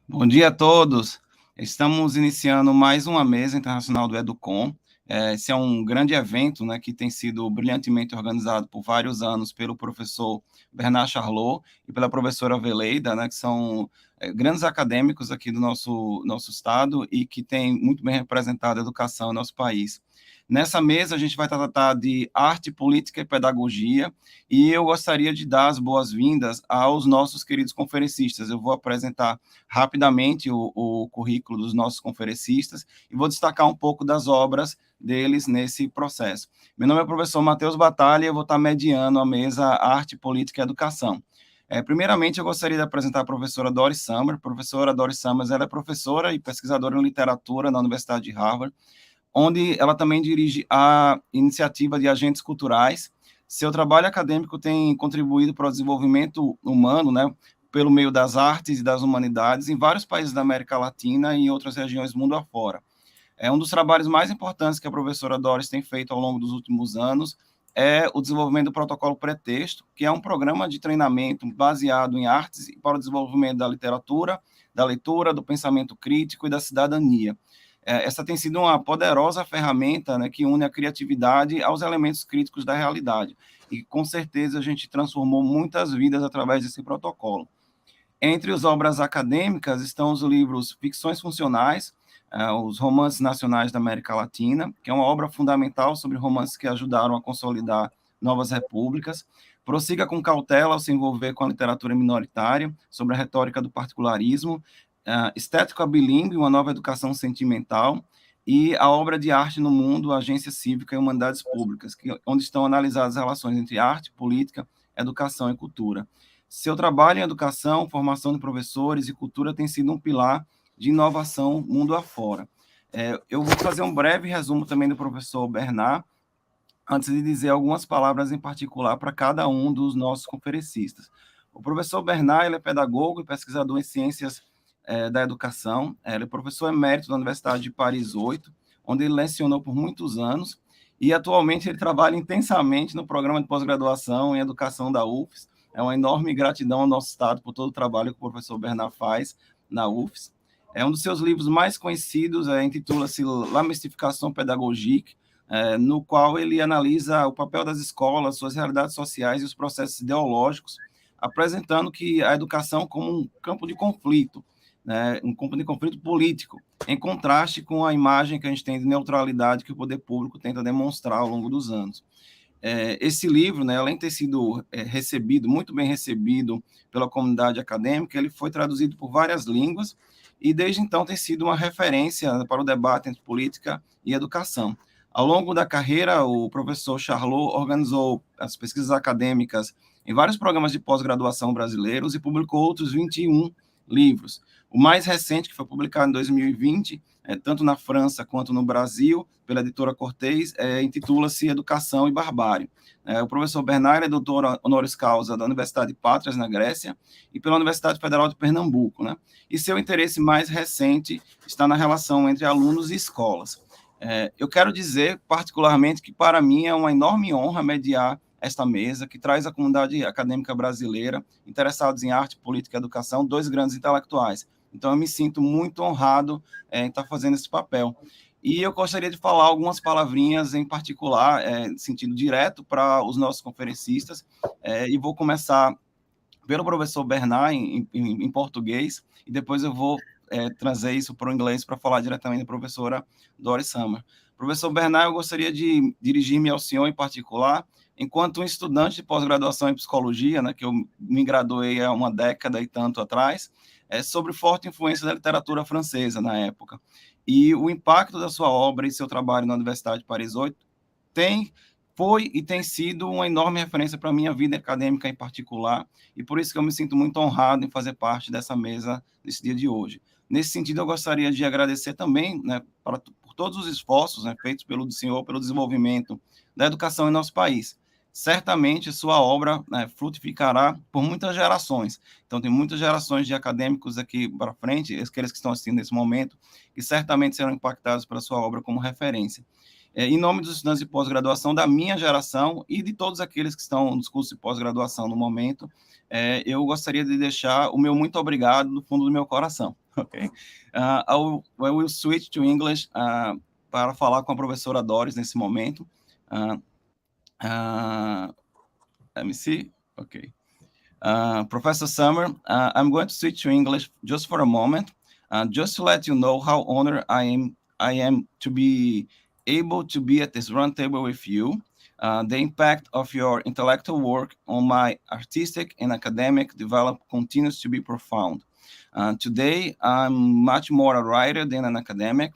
Bom dia a todos. Estamos iniciando mais uma mesa internacional do Educon. Esse é um grande evento, né, que tem sido brilhantemente organizado por vários anos pelo professor Bernard Charlot e pela professora Veleida, né, que são grandes acadêmicos aqui do nosso estado e que têm muito bem representado a educação no nosso país. Nessa mesa, a gente vai tratar de arte, política e pedagogia, e eu gostaria de dar as boas-vindas aos nossos queridos conferencistas. Eu vou apresentar rapidamente o currículo dos nossos conferencistas e vou destacar um pouco das obras deles nesse processo. Meu nome é o professor Matheus Batalha e eu vou estar mediando a mesa Arte, Política e Educação. Primeiramente, eu gostaria de apresentar a professora Doris Summers. A professora Doris Summers, ela é professora e pesquisadora em literatura na Universidade de Harvard, onde ela também dirige a iniciativa de agentes culturais. Seu trabalho acadêmico tem contribuído para o desenvolvimento humano, né, pelo meio das artes e das humanidades em vários países da América Latina e em outras regiões mundo afora. Um dos trabalhos mais importantes que a professora Doris tem feito ao longo dos últimos anos é o desenvolvimento do protocolo Pretexto, que é um programa de treinamento baseado em artes para o desenvolvimento da literatura, da leitura, do pensamento crítico e da cidadania. Essa tem sido uma poderosa ferramenta, né, que une a criatividade aos elementos críticos da realidade. E, com certeza, a gente transformou muitas vidas através desse protocolo. Entre as obras acadêmicas estão os livros Ficções Funcionais, os romances nacionais da América Latina, que é uma obra fundamental sobre romances que ajudaram a consolidar novas repúblicas. Prossiga com cautela ao se envolver com a literatura minoritária, sobre a retórica do particularismo, Estética Bilíngue, uma nova educação sentimental, e a obra de arte no mundo, Agência Cívica e Humanidades Públicas, onde estão analisadas as relações entre arte, política, educação e cultura. Seu trabalho em educação, formação de professores e cultura tem sido um pilar de inovação mundo afora. Eu vou fazer um breve resumo também do professor Bernard, antes de dizer algumas palavras em particular para cada um dos nossos conferencistas. O professor Bernard, ele é pedagogo e pesquisador em ciências da educação. Ele é professor emérito da Universidade de Paris 8, onde ele lecionou por muitos anos, e atualmente ele trabalha intensamente no programa de pós-graduação em educação da UFES. É uma enorme gratidão ao nosso Estado por todo o trabalho que o professor Bernard faz na UFES. Um dos seus livros mais conhecidos intitula-se La Mystification Pédagogique, no qual ele analisa o papel das escolas, suas realidades sociais e os processos ideológicos, apresentando que a educação como um campo de conflito, né, um campo de conflito político, em contraste com a imagem que a gente tem de neutralidade que o poder público tenta demonstrar ao longo dos anos. Esse livro, né, além de ter sido recebido, muito bem recebido pela comunidade acadêmica, ele foi traduzido por várias línguas e desde então tem sido uma referência para o debate entre política e educação. Ao longo da carreira, o professor Charlot organizou as pesquisas acadêmicas em vários programas de pós-graduação brasileiros e publicou outros 21 livros. O mais recente, que foi publicado em 2020, tanto na França quanto no Brasil, pela editora Cortez, intitula-se Educação e Barbárie. O professor Bernard é doutor honoris causa da Universidade de Pátrias, na Grécia, e pela Universidade Federal de Pernambuco, né? E seu interesse mais recente está na relação entre alunos e escolas. Eu quero dizer, particularmente, que para mim é uma enorme honra mediar esta mesa, que traz à comunidade acadêmica brasileira, interessados em arte, política e educação, dois grandes intelectuais. Então, eu me sinto muito honrado em estar fazendo esse papel. E eu gostaria de falar algumas palavrinhas em particular, em sentido direto, para os nossos conferencistas, e vou começar pelo professor Bernard, em português, e depois eu vou trazer isso para o inglês para falar diretamente da professora Doris Summers. Professor Bernard, eu gostaria de dirigir-me ao senhor em particular, enquanto um estudante de pós-graduação em psicologia, né, que eu me graduei há uma década e tanto atrás, sobre forte influência da literatura francesa na época. E o impacto da sua obra e seu trabalho na Universidade de Paris 8 foi e tem sido uma enorme referência para a minha vida acadêmica em particular, e por isso que eu me sinto muito honrado em fazer parte dessa mesa nesse dia de hoje. Nesse sentido, eu gostaria de agradecer também, né, por todos os esforços, né, feitos pelo senhor, pelo desenvolvimento da educação em nosso país. Certamente, sua obra, né, frutificará por muitas gerações. Então, tem muitas gerações de acadêmicos aqui para frente, aqueles que estão assistindo nesse momento, que certamente serão impactados pela sua obra como referência. Em nome dos estudantes de pós-graduação da minha geração e de todos aqueles que estão nos cursos de pós-graduação no momento, eu gostaria de deixar o meu muito obrigado do fundo do meu coração. Ok. I will switch to English para falar com a professora Doris nesse momento. Let me see. Okay. Professor Summer, I'm going to switch to English just for a moment, just to let you know how honored I am to be able to be at this roundtable with you. The impact of your intellectual work on my artistic and academic development continues to be profound. Today, I'm much more a writer than an academic,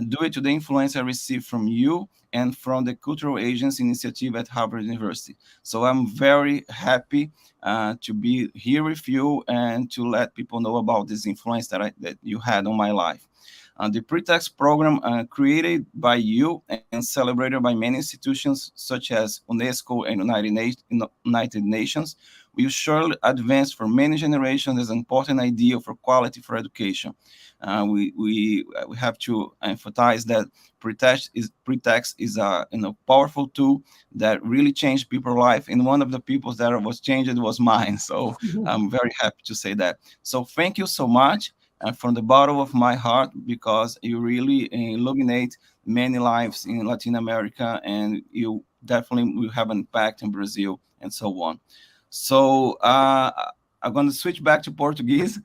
due to the influence I received from you and from the Cultural Agents Initiative at Harvard University. So I'm very happy to be here with you and to let people know about this influence that you had on my life. The pretext program created by you and celebrated by many institutions such as UNESCO and United Nations will surely advance for many generations as an important ideal for quality for education. We have to emphasize that pretext is a powerful tool that really changed people's life, and one of the people that was changed was mine. So I'm very happy to say that. So thank you so much from the bottom of my heart, because you really illuminate many lives in Latin America, and you definitely will have an impact in Brazil and so on. So I'm going to switch back to Portuguese.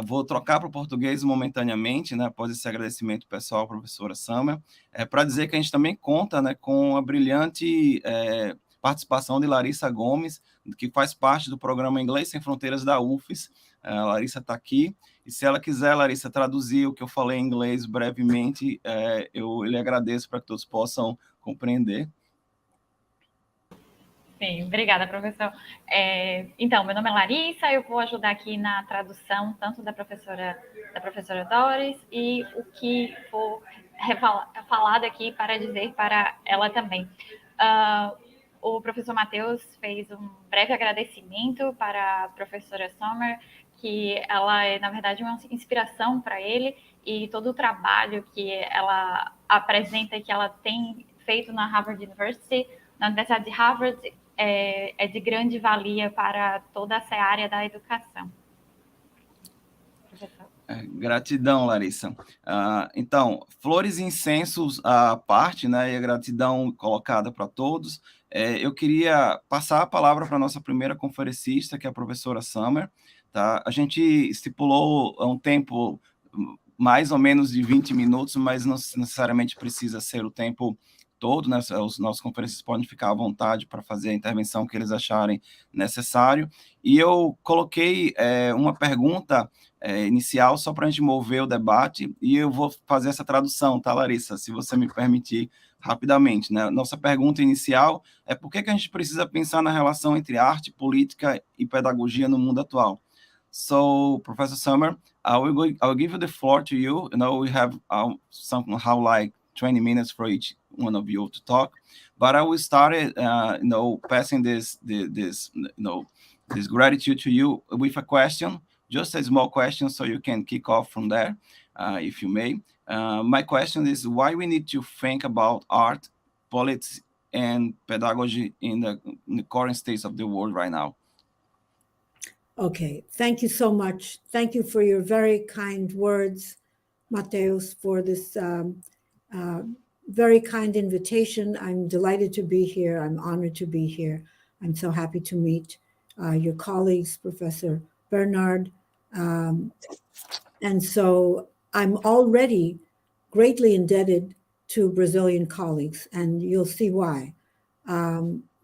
Vou trocar para o português momentaneamente, né, após esse agradecimento pessoal à professora Summer, para dizer que a gente também conta, né, com a brilhante participação de Larissa Gomes, que faz parte do programa Inglês Sem Fronteiras da UFES. A Larissa está aqui, e se ela quiser, Larissa, traduzir o que eu falei em inglês brevemente, eu lhe agradeço para que todos possam compreender. Sim, obrigada, professor. Então, meu nome é Larissa, eu vou ajudar aqui na tradução, tanto da professora Doris, e o que for falado aqui para dizer para ela também. O professor Matheus fez um breve agradecimento para a professora Summer, que ela é, na verdade, uma inspiração para ele, e todo o trabalho que ela apresenta e que ela tem feito na Harvard University, na Universidade de Harvard, é de grande valia para toda essa área da educação. Gratidão, Larissa. Então, flores e incensos à parte, né, e a gratidão colocada para todos. Eu queria passar a palavra para a nossa primeira conferencista, que é a professora Summer. Tá? A gente estipulou um tempo mais ou menos de 20 minutos, mas não necessariamente precisa ser o tempo todo, né? Os nossos conferencistas podem ficar à vontade para fazer a intervenção que eles acharem necessário. E eu coloquei uma pergunta inicial só para a gente mover o debate, e eu vou fazer essa tradução, tá, Larissa? Se você me permitir rapidamente, né? Nossa pergunta inicial é por que a gente precisa pensar na relação entre arte, política e pedagogia no mundo atual? So, Professor Summer, I will give you the floor to you. You know, we have somehow like 20 minutes for each one of you to talk, but I will start it, passing this gratitude to you with a question, just a small question, so you can kick off from there, if you may. My question is why we need to think about art, politics, and pedagogy in the current state of the world right now. Okay, thank you so much. Thank you for your very kind words, Mateus, for this very kind invitation. I'm delighted to be here. I'm honored to be here. I'm so happy to meet your colleagues, Professor Bernard. And so I'm already greatly indebted to Brazilian colleagues, and you'll see why.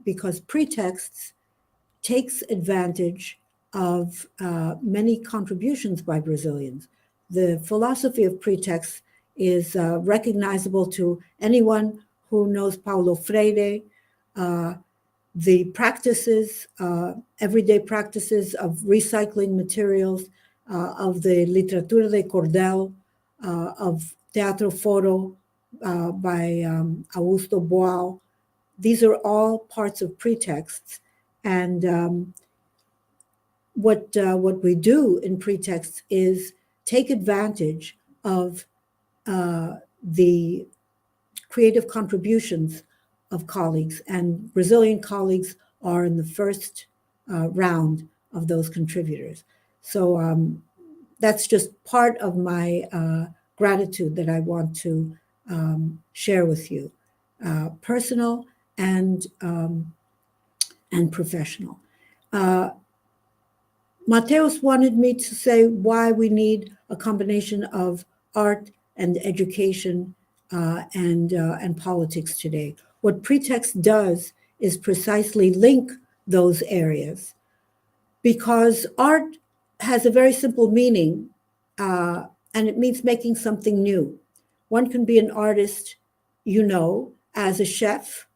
Because pretexts takes advantage of many contributions by Brazilians. The philosophy of pretext is recognizable to anyone who knows Paulo Freire. The practices, everyday practices of recycling materials, of the literatura de cordel, of Teatro Foro by Augusto Boal. These are all parts of pretexts. And what we do in pretexts is take advantage of the creative contributions of colleagues, and Brazilian colleagues are in the first round of those contributors. So that's just part of my gratitude that I want to share with you, personal and professional. Mateus wanted me to say why we need a combination of art and education and politics today. What Pretext does is precisely link those areas, because art has a very simple meaning, and it means making something new. One can be an artist, you know, as a chef,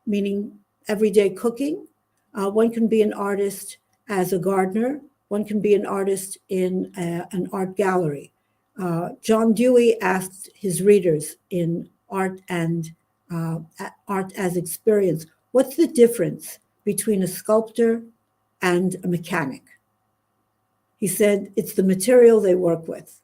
meaning everyday cooking. One can be an artist as a gardener. One can be an artist in an art gallery. John Dewey asked his readers in Art and Art as Experience, what's the difference between a sculptor and a mechanic? He said it's the material they work with,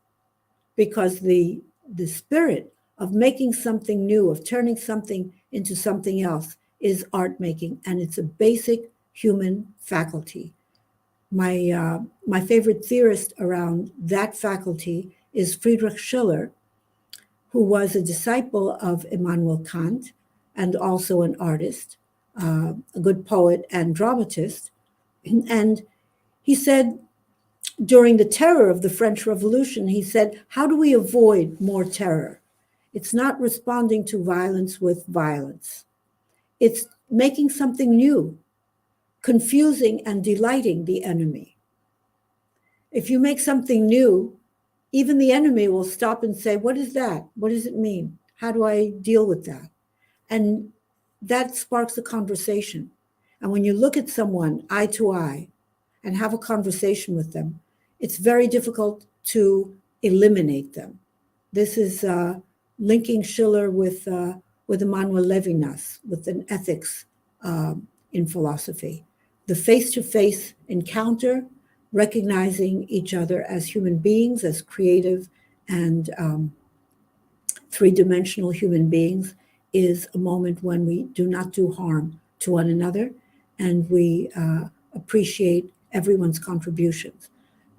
because the spirit of making something new, of turning something into something else, is art making, and it's a basic human faculty. My favorite theorist around that faculty is Friedrich Schiller, who was a disciple of Immanuel Kant and also an artist, a good poet and dramatist. And he said, during the terror of the French Revolution, he said, how do we avoid more terror? It's not responding to violence with violence. It's making something new, confusing and delighting the enemy. If you make something new, even the enemy will stop and say, what is that? What does it mean? How do I deal with that? And that sparks a conversation. And when you look at someone eye to eye and have a conversation with them, it's very difficult to eliminate them. This is linking Schiller with Emmanuel Levinas, with an ethics in philosophy. The face-to-face encounter, recognizing each other as human beings, as creative and three-dimensional human beings, is a moment when we do not do harm to one another, and we appreciate everyone's contributions.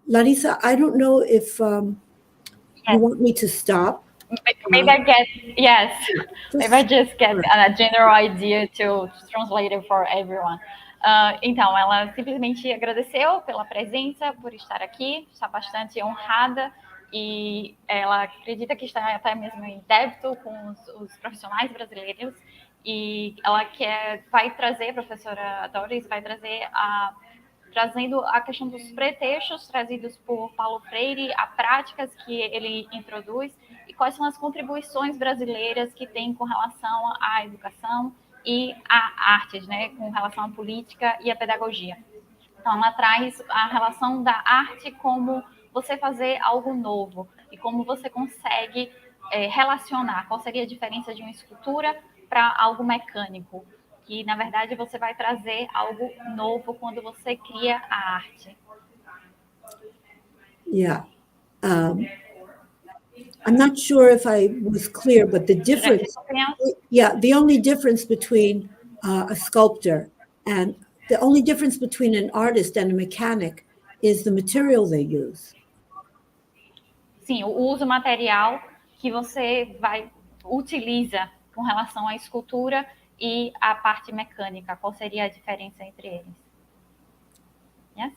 Larissa, I don't know if you want me to stop. Maybe I get, yes, maybe I just get a general idea to translate it for everyone. Então, ela simplesmente agradeceu pela presença, por estar aqui, está bastante honrada, e ela acredita que está até mesmo em débito com os profissionais brasileiros, e ela vai trazer, a professora Doris vai trazer trazendo a questão dos pretextos trazidos por Paulo Freire, a práticas que ele introduz e quais são as contribuições brasileiras que tem com relação à educação e à artes, né, com relação à política e à pedagogia. Então, ela traz a relação da arte como você fazer algo novo e como você consegue relacionar, qual seria a diferença de uma escultura para algo mecânico, que, na verdade, você vai trazer algo novo quando você cria a arte. Yeah. I'm not sure if I was clear, but the difference, the only difference between a sculptor and the only difference between an artist and a mechanic is the material they use. Sim, o uso material que você utiliza com relação à escultura e a parte mecânica, qual seria a diferença entre eles? Yes?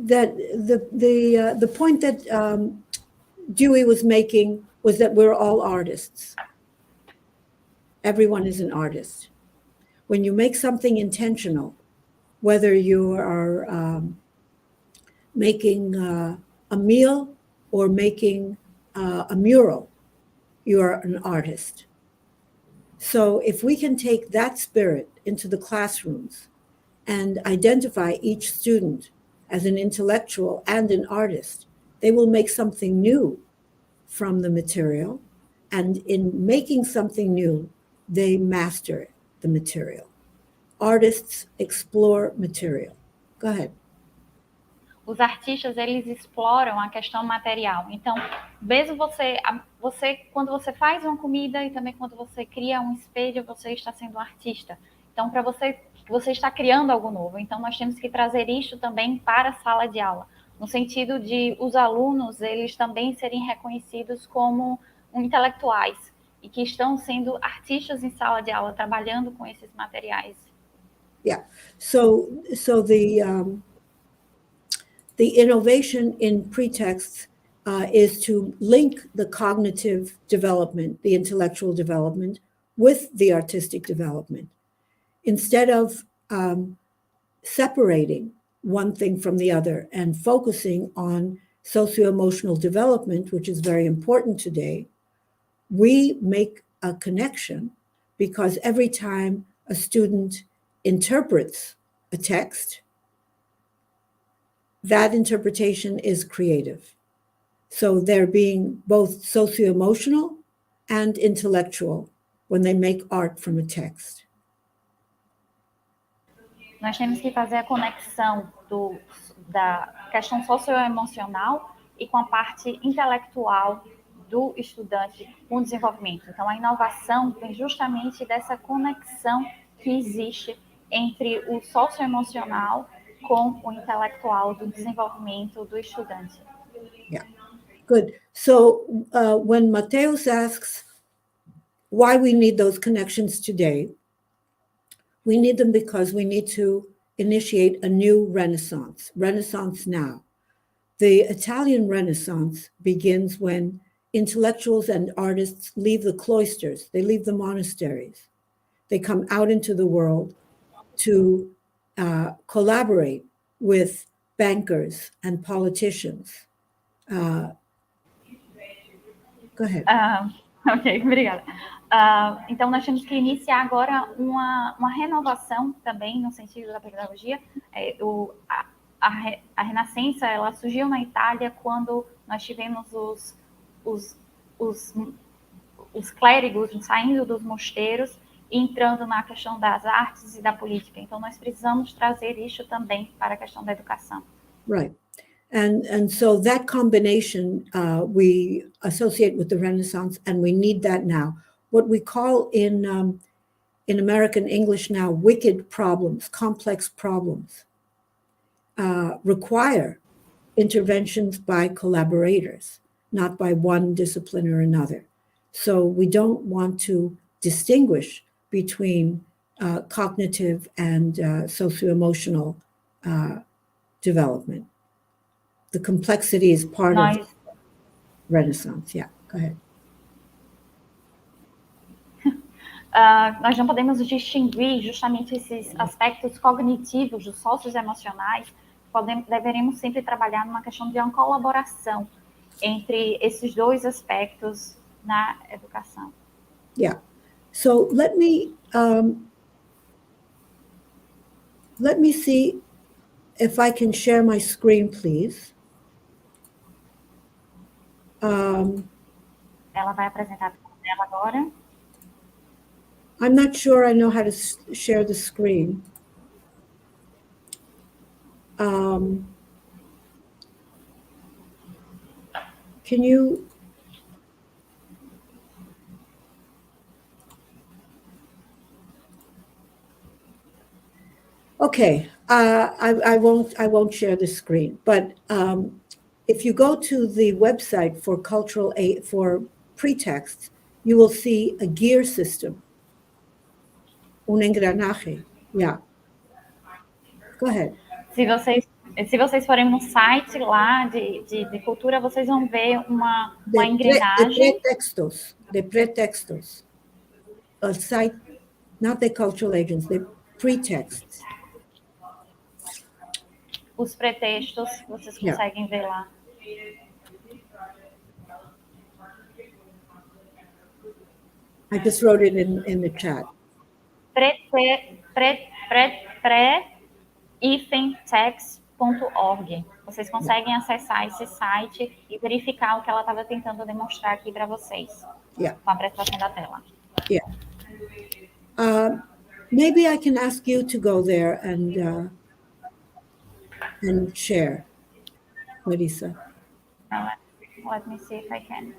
That the point that Dewey was making was that we're all artists. Everyone is an artist. When you make something intentional, whether you are making a meal or making a mural, you are an artist. So if we can take that spirit into the classrooms and identify each student as an intellectual and an artist, they will make something new from the material. And in making something new, they master the material. Artists explore material. Go ahead. Os artistas, eles exploram a questão material. Então, mesmo você, quando você faz uma comida e também quando você cria um espelho, você está sendo artista. Então, para você está criando algo novo. Então, nós temos que trazer isso também para a sala de aula, no sentido de os alunos, eles também serem reconhecidos como intelectuais e que estão sendo artistas em sala de aula, trabalhando com esses materiais. Yeah. So the innovation in pretexts is to link the cognitive development, the intellectual development, with the artistic development, instead of separating one thing from the other and focusing on socio-emotional development, which is very important today. We make a connection because every time a student interprets a text, that interpretation is creative. So they're being both socio-emotional and intellectual when they make art from a text. Nós temos que fazer a conexão da questão socioemocional e com a parte intelectual do estudante com o desenvolvimento. Então, a inovação vem justamente dessa conexão que existe entre o socioemocional com o intelectual do desenvolvimento do estudante. Yeah, good. So when Mateus asks why we need those connections today, we need them because we need to initiate a new Renaissance now. The Italian Renaissance begins when intellectuals and artists leave the cloisters, they leave the monasteries. They come out into the world to collaborate with bankers and politicians. Go ahead. Ok, obrigada. Então, nós temos que iniciar agora uma renovação também no sentido da pedagogia. A Renascença, ela surgiu na Itália quando nós tivemos os clérigos saindo dos mosteiros e entrando na questão das artes e da política. Então, nós precisamos trazer isso também para a questão da educação. Right. And so that combination we associate with the Renaissance, and we need that now. What we call in American English now wicked problems, complex problems, require interventions by collaborators, not by one discipline or another. So we don't want to distinguish between cognitive and socio-emotional development. The complexity is part of Renaissance. Yeah, go ahead. Nós não podemos distinguir justamente esses aspectos cognitivos dos socioemocionais. Deveremos sempre trabalhar numa questão de uma colaboração entre esses dois aspectos na educação. Yeah. So let me see if I can share my screen, please. Ela vai apresentar ela agora. I'm not sure I know how to share the screen. Can you? Okay, I won't share the screen, but if you go to the website for cultural aid for pretexts, you will see a gear system. Un engranaje. Yeah. Go ahead. Se vocês forem no site lá de cultura, vocês vão ver uma engrenagem. De pretextos. A site, not the cultural agents, the pretexts. Os pretextos, vocês conseguem ver lá. I just wrote it in the chat. Pre-text.org. Vocês conseguem acessar esse site e verificar o que ela estava tentando demonstrar aqui para vocês. Yeah. Com a apresentação da tela. Yeah. Maybe I can ask you to go there and share, Marisa. Let me see if I can.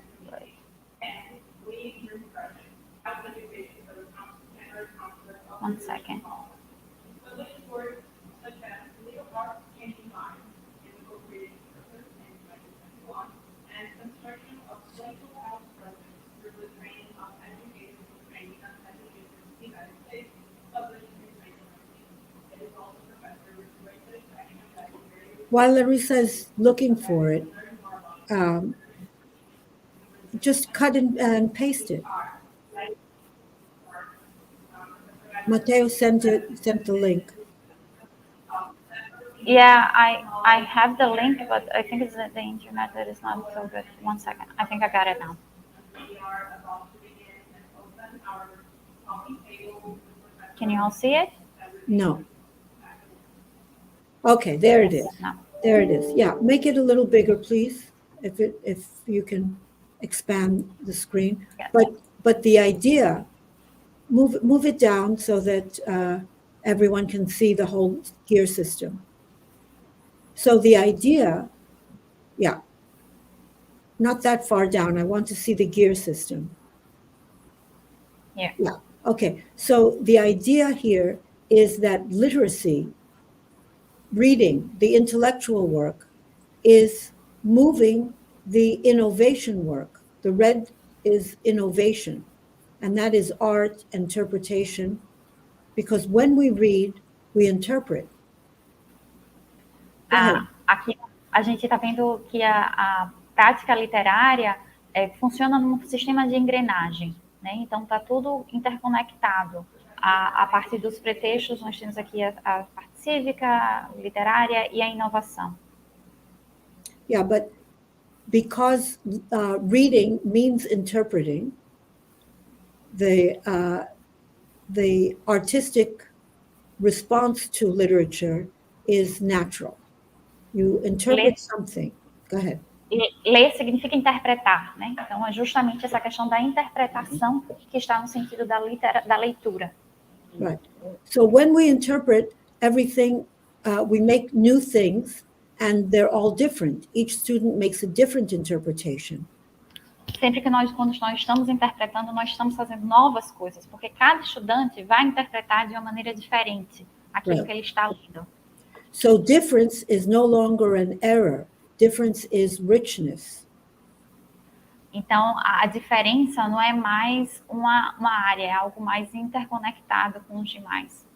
One second. While Larissa is looking for it, just cut and paste it. Mateo sent the link. Yeah, I have the link, but I think it's the internet that is not so good. One second. I think I got it now. Can you all see it? No. Okay, there it is. No. There it is. Yeah, make it a little bigger, please, if you can expand the screen. Yes. But the idea, move it down so that everyone can see the whole gear system. So the idea, yeah, not that far down. I want to see the gear system. Yeah. Yeah. Okay. So the idea here is that literacy, reading, the intellectual work, is moving the innovation work. The red is innovation, and that is art, interpretation, because when we read, we interpret. Go ahead. Aqui a gente está vendo que a prática literária funciona num sistema de engrenagem, né? Então está tudo interconectado. A partir dos pretextos, nós temos aqui a parte cívica, literária e a inovação. Yeah, but because reading means interpreting, the artistic response to literature is natural. You interpret something. Go ahead. Ler significa interpretar, né? Então é justamente essa questão da interpretação que está no sentido da leitura. Right. So when we interpret everything, we make new things, and they're all different. Each student makes a different interpretation. Sempre que quando nós estamos interpretando, nós estamos fazendo novas coisas, porque cada estudante vai interpretar de uma maneira diferente aquilo que ele está lendo. So difference is no longer an error. Difference is richness. Então, a diferença não é mais uma área, é algo mais interconectado com os demais.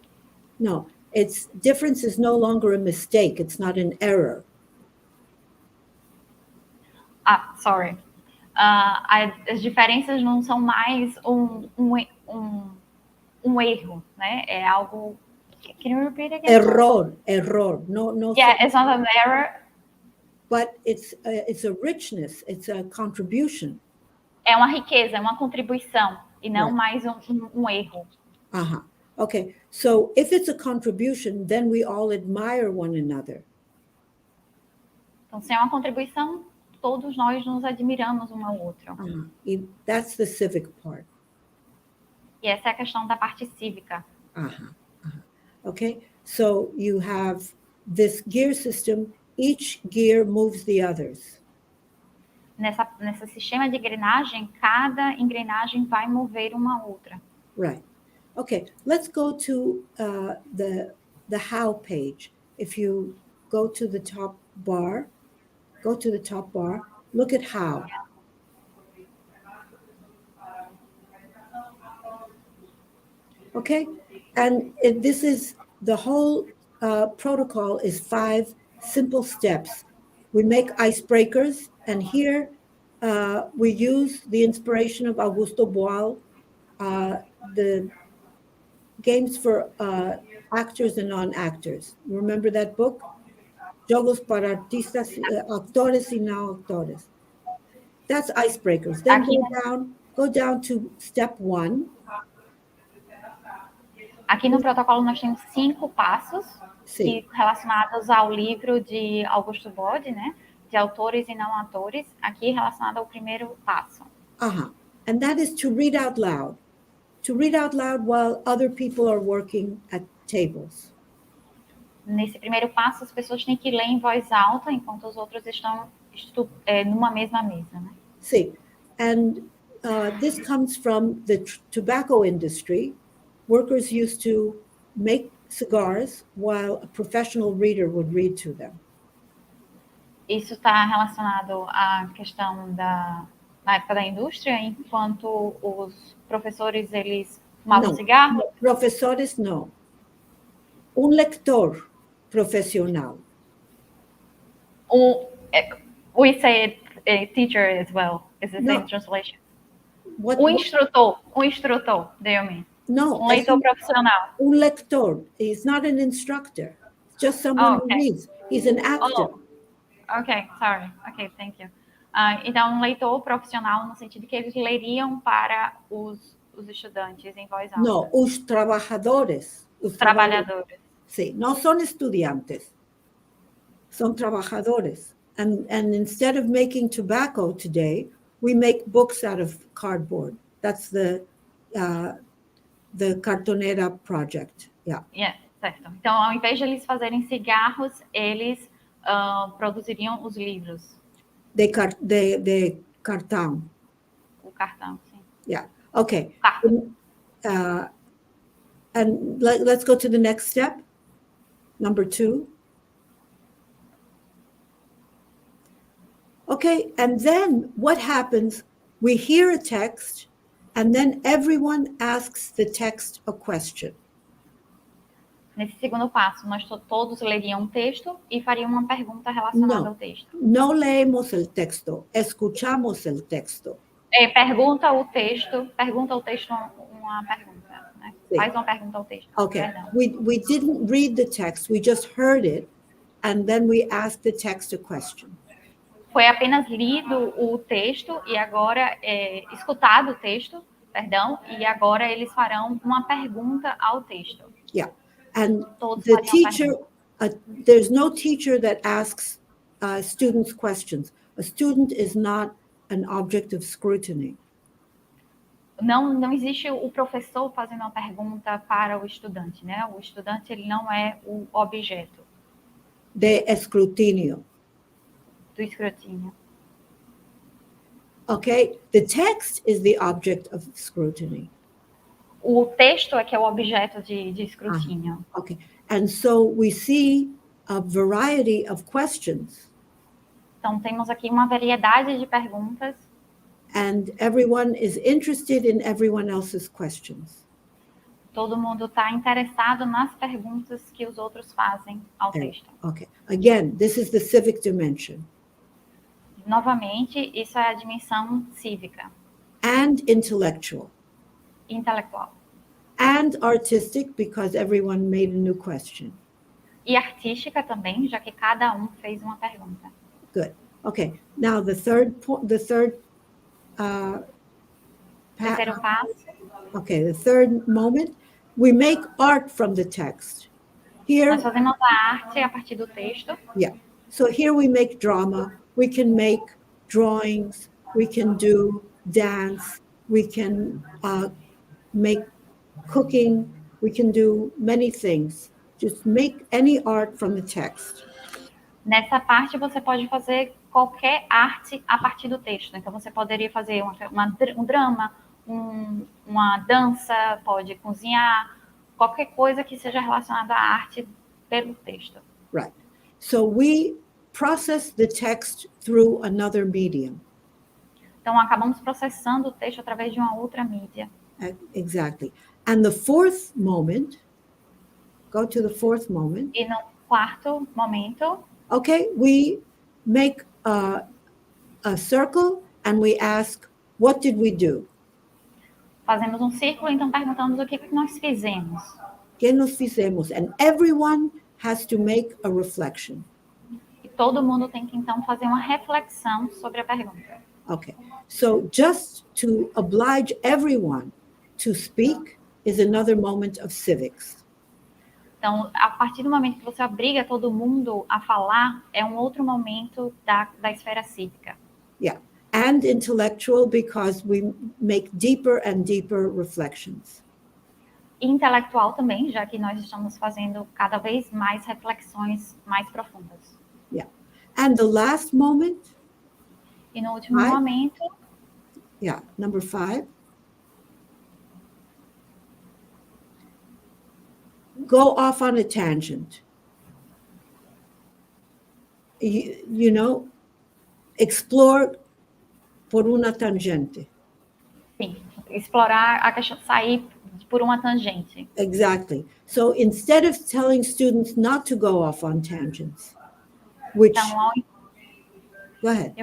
No, difference is no longer a mistake. It's not an error. Sorry. As diferenças não são mais um erro, né? É algo... Can you repeat again? Error. No. Yeah, it's not an error. But it's a richness. It's a contribution. É uma riqueza, é uma contribuição e não mais um erro. Okay. So if it's a contribution, then we all admire one another. Então, se é uma contribuição, todos nós nos admiramos um ao outro. That's the civic part. E essa é a questão da parte cívica. Okay. So you have this gear system. Each gear moves the others. Nesse sistema de engrenagem, cada engrenagem vai mover uma outra. Right. Okay, let's go to the how page. If you go to the top bar, look at how. Okay, and this is the whole protocol is 5 simple steps. We make icebreakers, and here we use the inspiration of Augusto Boal, the games for actors and non-actors. Remember that book? Jogos para artistas, actores y no actores. That's icebreakers. Then go down to step 1. Aqui no protocolo nós temos 5 passos relacionados ao livro de Augusto Boal, né? De autores e não atores, aqui relacionado ao primeiro passo. And that is to read out loud. To read out loud while other people are working at tables. Nesse primeiro passo, as pessoas têm que ler em voz alta enquanto os outros estão numa mesma mesa, né? And this comes from the tobacco industry. workers used to make cigars while a professional reader would read to them. Isso está relacionado à questão na época da indústria, enquanto os professores, eles fumavam cigarro? No, professores não. Lector profissional. We say a teacher as well. Is the same translation? Instrutor, do you mean? No. Leitor profissional. Lector is not an instructor. It's just someone who reads. He's an actor. Ok, sorry. Ok, thank you. Então, leitor profissional no sentido que eles leriam para os estudantes em voz alta. No, os trabalhadores. Os trabalhadores. Sí, no son estudiantes. Son trabajadores. And instead of making tobacco today, we make books out of cardboard. That's the Cartonera project. Yeah. Yeah, certo. Então, ao invés de eles fazerem cigarros, eles produziriam os livros. De cartão. O cartão, sim. Yeah. Okay. And let's go to the next step. Number 2. Okay, and then what happens? We hear a text, and then everyone asks the text a question. Nesse segundo passo, nós todos leriam um texto e fariam uma pergunta relacionada ao texto. No leemos el texto, escuchamos el texto. Pergunta ao texto uma pergunta. Né? Faz uma pergunta ao texto. Okay, we didn't read the text, we just heard it, and then we asked the text a question. Foi apenas lido o texto e agora escutado o texto, perdão, e agora eles farão uma pergunta ao texto. Yeah. And the teacher, there's no teacher that asks students questions. A student is not an object of scrutiny. Não existe o professor fazendo uma pergunta para o estudante, né? O estudante, ele não é o objeto. De escrutínio. Do escrutínio. Okay, the text is the object of scrutiny. O texto é que é o objeto de escrutínio. Okay, and so we see a variety of questions. Então, temos aqui uma variedade de perguntas. And everyone is interested in everyone else's questions. Todo mundo está interessado nas perguntas que os outros fazem ao texto. Okay, again, this is the civic dimension. Novamente, isso é a dimensão cívica. And intellectual. Intelectual. And artistic, because everyone made a new question. E artística também, já que cada um fez uma pergunta. Good. Okay. Now the third terceiro passo. Okay, the third moment, we make art from the text. Here, nós fazemos a arte a partir do texto. Yeah. So here we make drama. We can make drawings. We can do dance. We can make cooking. We can do many things. Just make any art from the text. Nessa parte você pode fazer qualquer arte a partir do texto. Então você poderia fazer um drama, uma dança, pode cozinhar, qualquer coisa que seja relacionada à arte pelo texto. Right. So we process the text through another medium. Então acabamos processando o texto através de uma outra mídia. Exactly. And the fourth moment, go to the fourth moment. E no quarto momento, okay, we make a circle and we ask, what did we do? Fazemos um círculo, então perguntamos o que nós fizemos. Que nós fizemos? And everyone has to make a reflection. E todo mundo tem que então fazer uma reflexão sobre a pergunta. Okay, so just to oblige everyone to speak is another moment of civics. Então, a partir do momento que você obriga todo mundo a falar, é um outro momento da esfera cívica. Yeah, and intellectual because we make deeper and deeper reflections. E intelectual também, já que nós estamos fazendo cada vez mais reflexões mais profundas. Yeah, and the last moment. E no último momento. Yeah, number 5. go off on a tangent. You know, explore por una tangente. Sim, explorar a questão, sair por uma tangente. Exactly. So instead of telling students not to go off on tangents, which... Go ahead.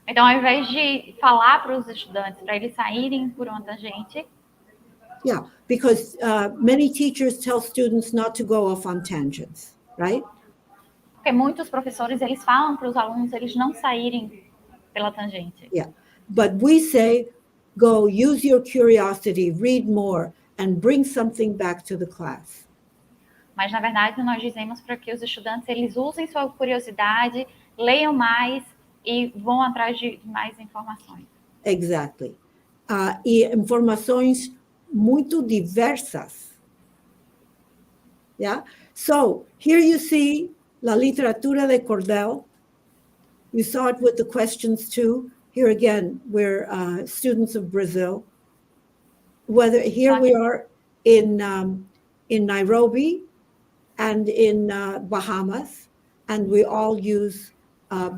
Então, ao invés de falar para os estudantes para eles saírem por uma tangente. Yeah, because many teachers tell students not to go off on tangents, right? Porque muitos professores, eles falam para os alunos eles não saírem pela tangente. Yeah, but we say, go use your curiosity, read more, and bring something back to the class. Mas, na verdade, nós dizemos para que os estudantes, eles usem sua curiosidade, leiam mais e vão atrás de mais informações. Exactly. E informações muito diversas. Yeah? So, here you see la literatura de cordel. You saw it with the questions too. Here again, we're students of Brazil. Here we are in Nairobi and in Bahamas, and we all use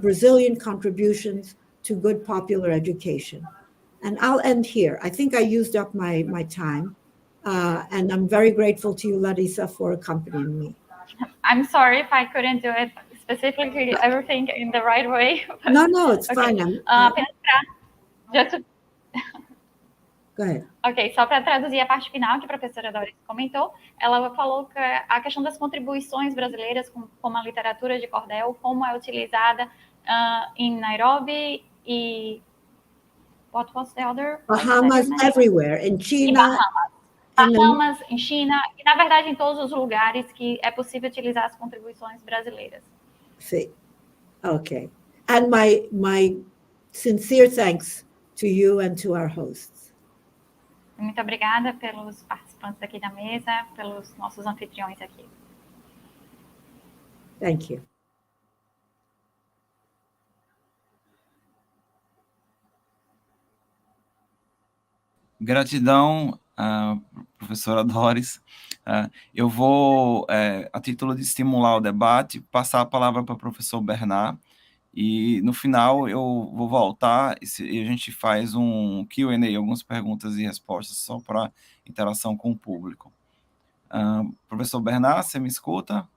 Brazilian contributions to good popular education. And I'll end here. I think I used up my time, and I'm very grateful to you, Larissa, for accompanying me. I'm sorry if I couldn't do it specifically everything in the right way. No, it's fine. Go ahead. Ok, só para traduzir a parte final que a professora Doris comentou, ela falou que a questão das contribuições brasileiras como a literatura de cordel, como é utilizada em Nairobi e what was the other? Bahamas, everywhere, in China. Bahamas, em China, e na verdade em todos os lugares que é possível utilizar as contribuições brasileiras. See, okay. And my sincere thanks to you and to our hosts. Muito obrigada pelos participantes aqui da mesa, pelos nossos anfitriões aqui. Thank you. Gratidão, professora Doris. Eu vou, a título de estimular o debate, passar a palavra para o professor Bernard, e no final eu vou voltar e a gente faz um Q&A, algumas perguntas e respostas, só para interação com o público. Professor Bernard, você me escuta?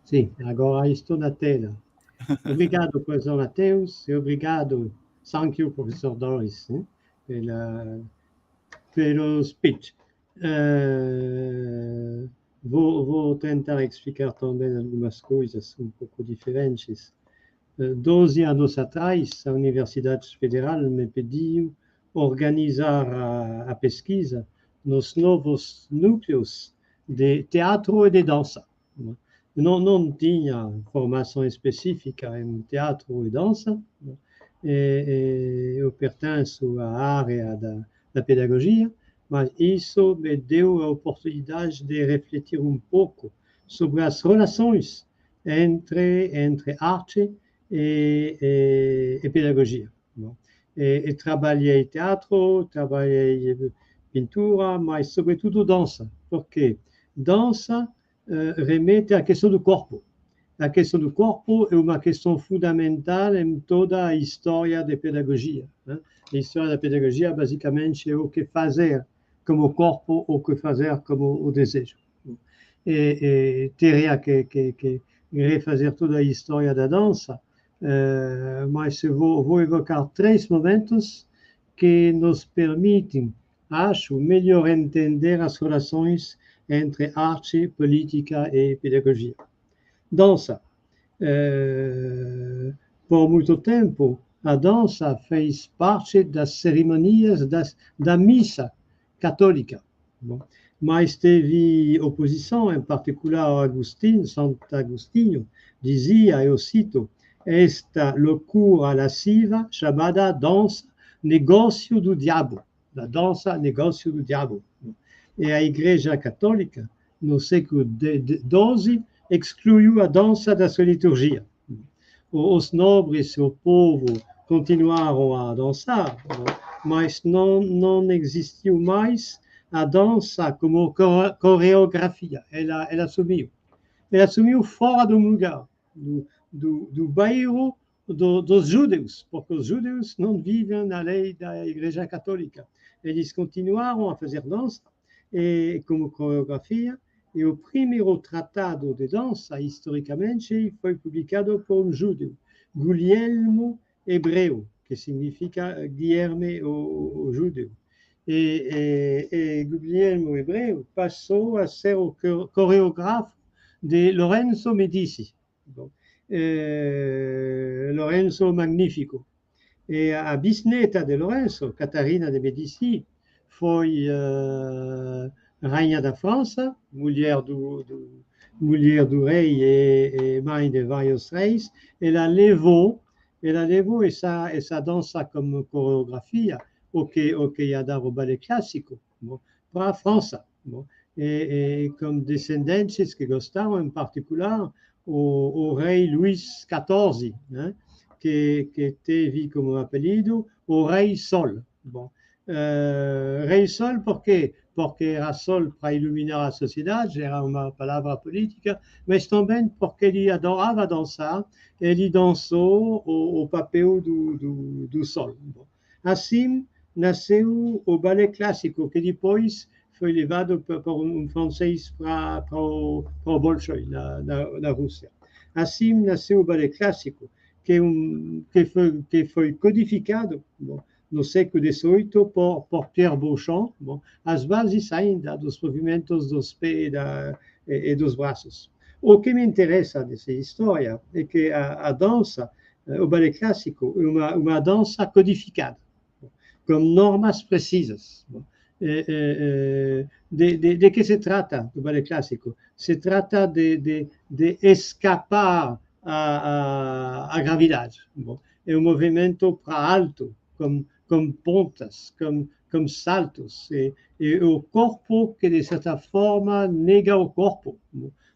Sim, agora estou na tela. Obrigado, professor Matheus, e obrigado, thank you, professor Doris, pelo speech. Vou tentar explicar também algumas coisas um pouco diferentes. 12 anos atrás, a Universidade Federal me pediu organizar a pesquisa nos novos núcleos de teatro e de dança. Não tinha formação específica em teatro e dança. Eu pertenço à área da pedagogia, mas isso me deu a oportunidade de refletir um pouco sobre as relações entre arte e pedagogia. E trabalhei teatro, trabalhei pintura, mas sobretudo dança, porque dança remete à questão do corpo. A questão do corpo é uma questão fundamental em toda a história da pedagogia. A história da pedagogia, basicamente, é o que fazer como o corpo ou o que fazer como o desejo. Teria que refazer toda a história da dança, mas eu vou evocar 3 momentos que nos permitem, acho, melhor entender as relações entre arte, política e pedagogia. Dança. Por muito tempo, a dança fez parte das cerimonias da missa católica. Mas teve oposição, em particular Santo Agostinho dizia, eu cito, esta loucura lasciva chamada dança, negócio do diabo. A dança, negócio do diabo. E a Igreja Católica, no século XII, excluiu a dança da sua liturgia. Os nobres e o povo continuaram a dançar, mas não existiu mais a dança como coreografia. Ela assumiu. Ela assumiu fora do lugar, do bairro dos judeus, porque os judeus não vivem na lei da Igreja Católica. Eles continuaram a fazer dança como coreografia, e o primeiro tratado de dança, historicamente, foi publicado por um judeu, Guglielmo Hebreu, que significa Guilherme o judeu. E Guglielmo Hebreu passou a ser o coreógrafo de Lorenzo Medici. Bom, Lorenzo Magnifico. E a bisneta de Lorenzo, Catarina de Medici, foi rainha da França, mulher do rei e mãe de vários reis. Ela levou essa dança como coreografia, o que ia dar o ballet clássico, para a França. E como descendentes que gostaram, em particular, o rei Luís XIV, né? que teve como apelido o Rei Sol. Bom, Rei Sol, por quê? Porque era sol para iluminar a sociedade, era uma palavra política, mas também porque ele adorava dançar, ele dançou o papel do sol. Bom, assim nasceu o ballet clássico, que depois foi levado por um francês para o Bolshoi, na Rússia. Assim nasceu o ballet clássico, que foi codificado, bom, no século XVIII por Pierre Beauchamp, bom, as bases ainda dos movimentos dos pés e dos braços. O que me interessa nessa história é que a dança, o ballet clássico, é uma dança codificada, com normas precisas. Bom, de que se trata do ballet clássico? Se trata de escapar a gravidade. Bom, é um movimento para alto, com pontas, com saltos. E o corpo que, de certa forma, nega o corpo.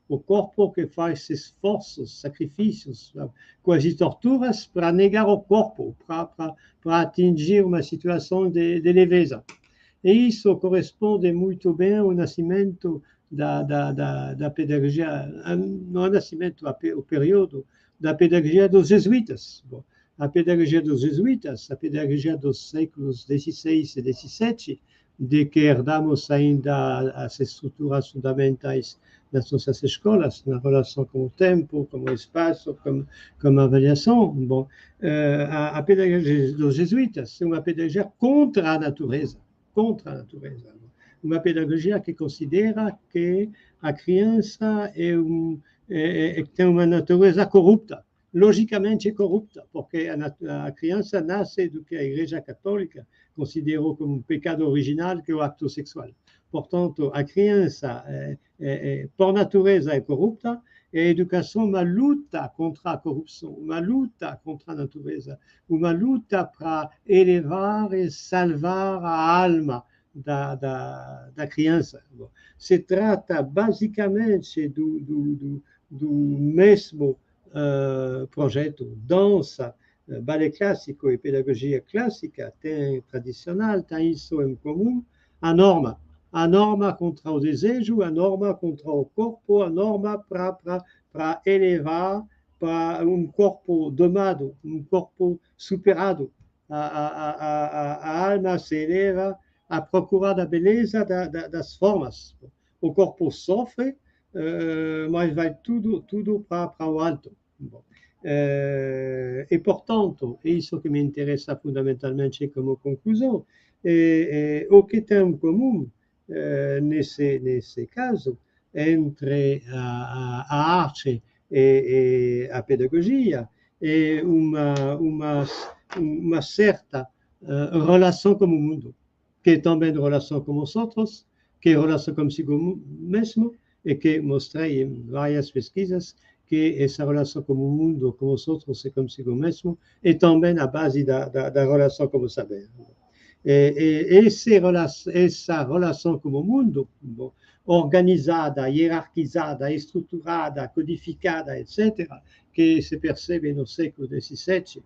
O corpo que faz esforços, sacrifícios, quase torturas para negar o corpo, para atingir uma situação de leveza. E isso corresponde muito bem ao nascimento da pedagogia, não nascimento, o período da pedagogia dos jesuítas. Bom, a pedagogia dos jesuítas, a pedagogia dos séculos XVI e XVII, de que herdamos ainda as estruturas fundamentais das nossas escolas, na relação com o tempo, com o espaço, com a avaliação. Bom, a pedagogia dos jesuítas é uma pedagogia contra a natureza, uma pedagogia que considera que a criança tem uma natureza corrupta, logicamente corrupta, porque a criança nasce do que a Igreja Católica considerou como um pecado original, que é o acto sexual. Portanto, a criança, por natureza, é corrupta, e a educação é uma luta contra a corrupção, uma luta contra a natureza, uma luta para elevar e salvar a alma da criança. Bom, se trata basicamente do mesmo projeto. Dança, ballet clássico e pedagogia clássica tradicional tem isso em comum: a norma contra o desejo, a norma contra o corpo, a norma para elevar para um corpo domado, um corpo superado. A alma se eleva à procura da beleza das formas. O corpo sofre, mas vai tudo para o alto. Bom, e, portanto, é isso que me interessa fundamentalmente como conclusão. O que tem em comum nesse caso entre a arte e a pedagogia é uma certa relação com o mundo, que é também relação com os outros, que é relação consigo mesmo, e que mostrei em várias pesquisas que essa relação com o mundo, com os outros e consigo mesmo, é também a base da relação com o saber. Essa relação com o mundo, bom, organizada, hierarquizada, estruturada, codificada, etc., que se percebe no século XVII,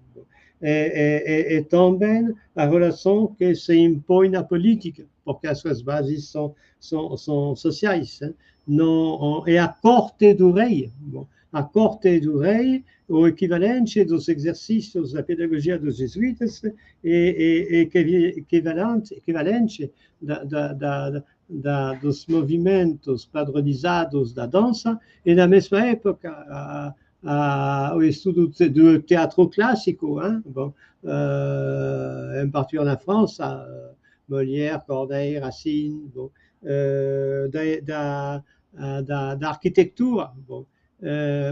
é também a relação que se impõe na política, porque as suas bases são sociais. Não, é a corte do rei. Bom, a corte do rei, o equivalente dos exercícios da pedagogia dos jesuítas, é equivalente dos movimentos padronizados da dança, e na mesma época o estudo do teatro clássico, bom, em particular na França, Molière, Corneille, Racine, bom, da arquitetura, bom,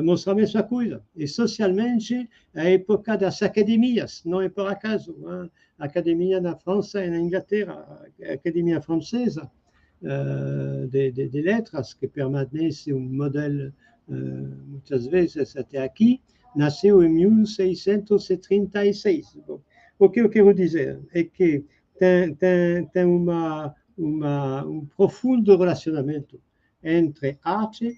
mostra a mesma coisa. E socialmente, a época das academias, não é por acaso, a academia na França e na Inglaterra, a academia francesa de letras, que permanece um modelo muitas vezes até aqui, nasceu em 1636. Bom, o que eu quero dizer é que tem um profundo relacionamento entre arte,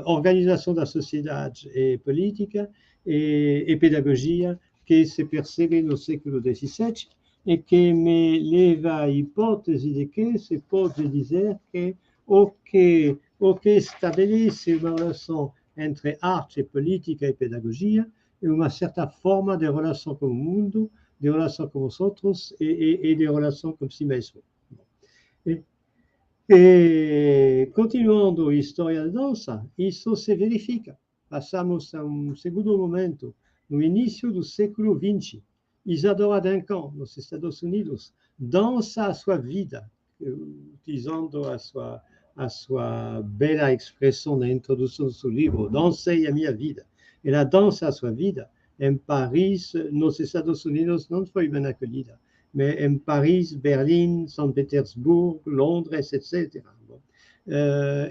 organização da sociedade e política e pedagogia que se percebe no século XVII e que me leva à hipótese de que se pode dizer que o que estabelece uma relação entre arte, política e pedagogia é uma certa forma de relação com o mundo, de relação com os outros e de relação com si mesmo. E continuando a história da dança, isso se verifica. Passamos a um segundo momento, no início do século XX. Isadora Duncan, nos Estados Unidos, dança a sua vida, utilizando a sua bela expressão na introdução do seu livro, Dancei a minha vida. Ela dança a sua vida em Paris, nos Estados Unidos, não foi bem acolhida, mas em Paris, Berlim, São Petersburgo, Londres, etc.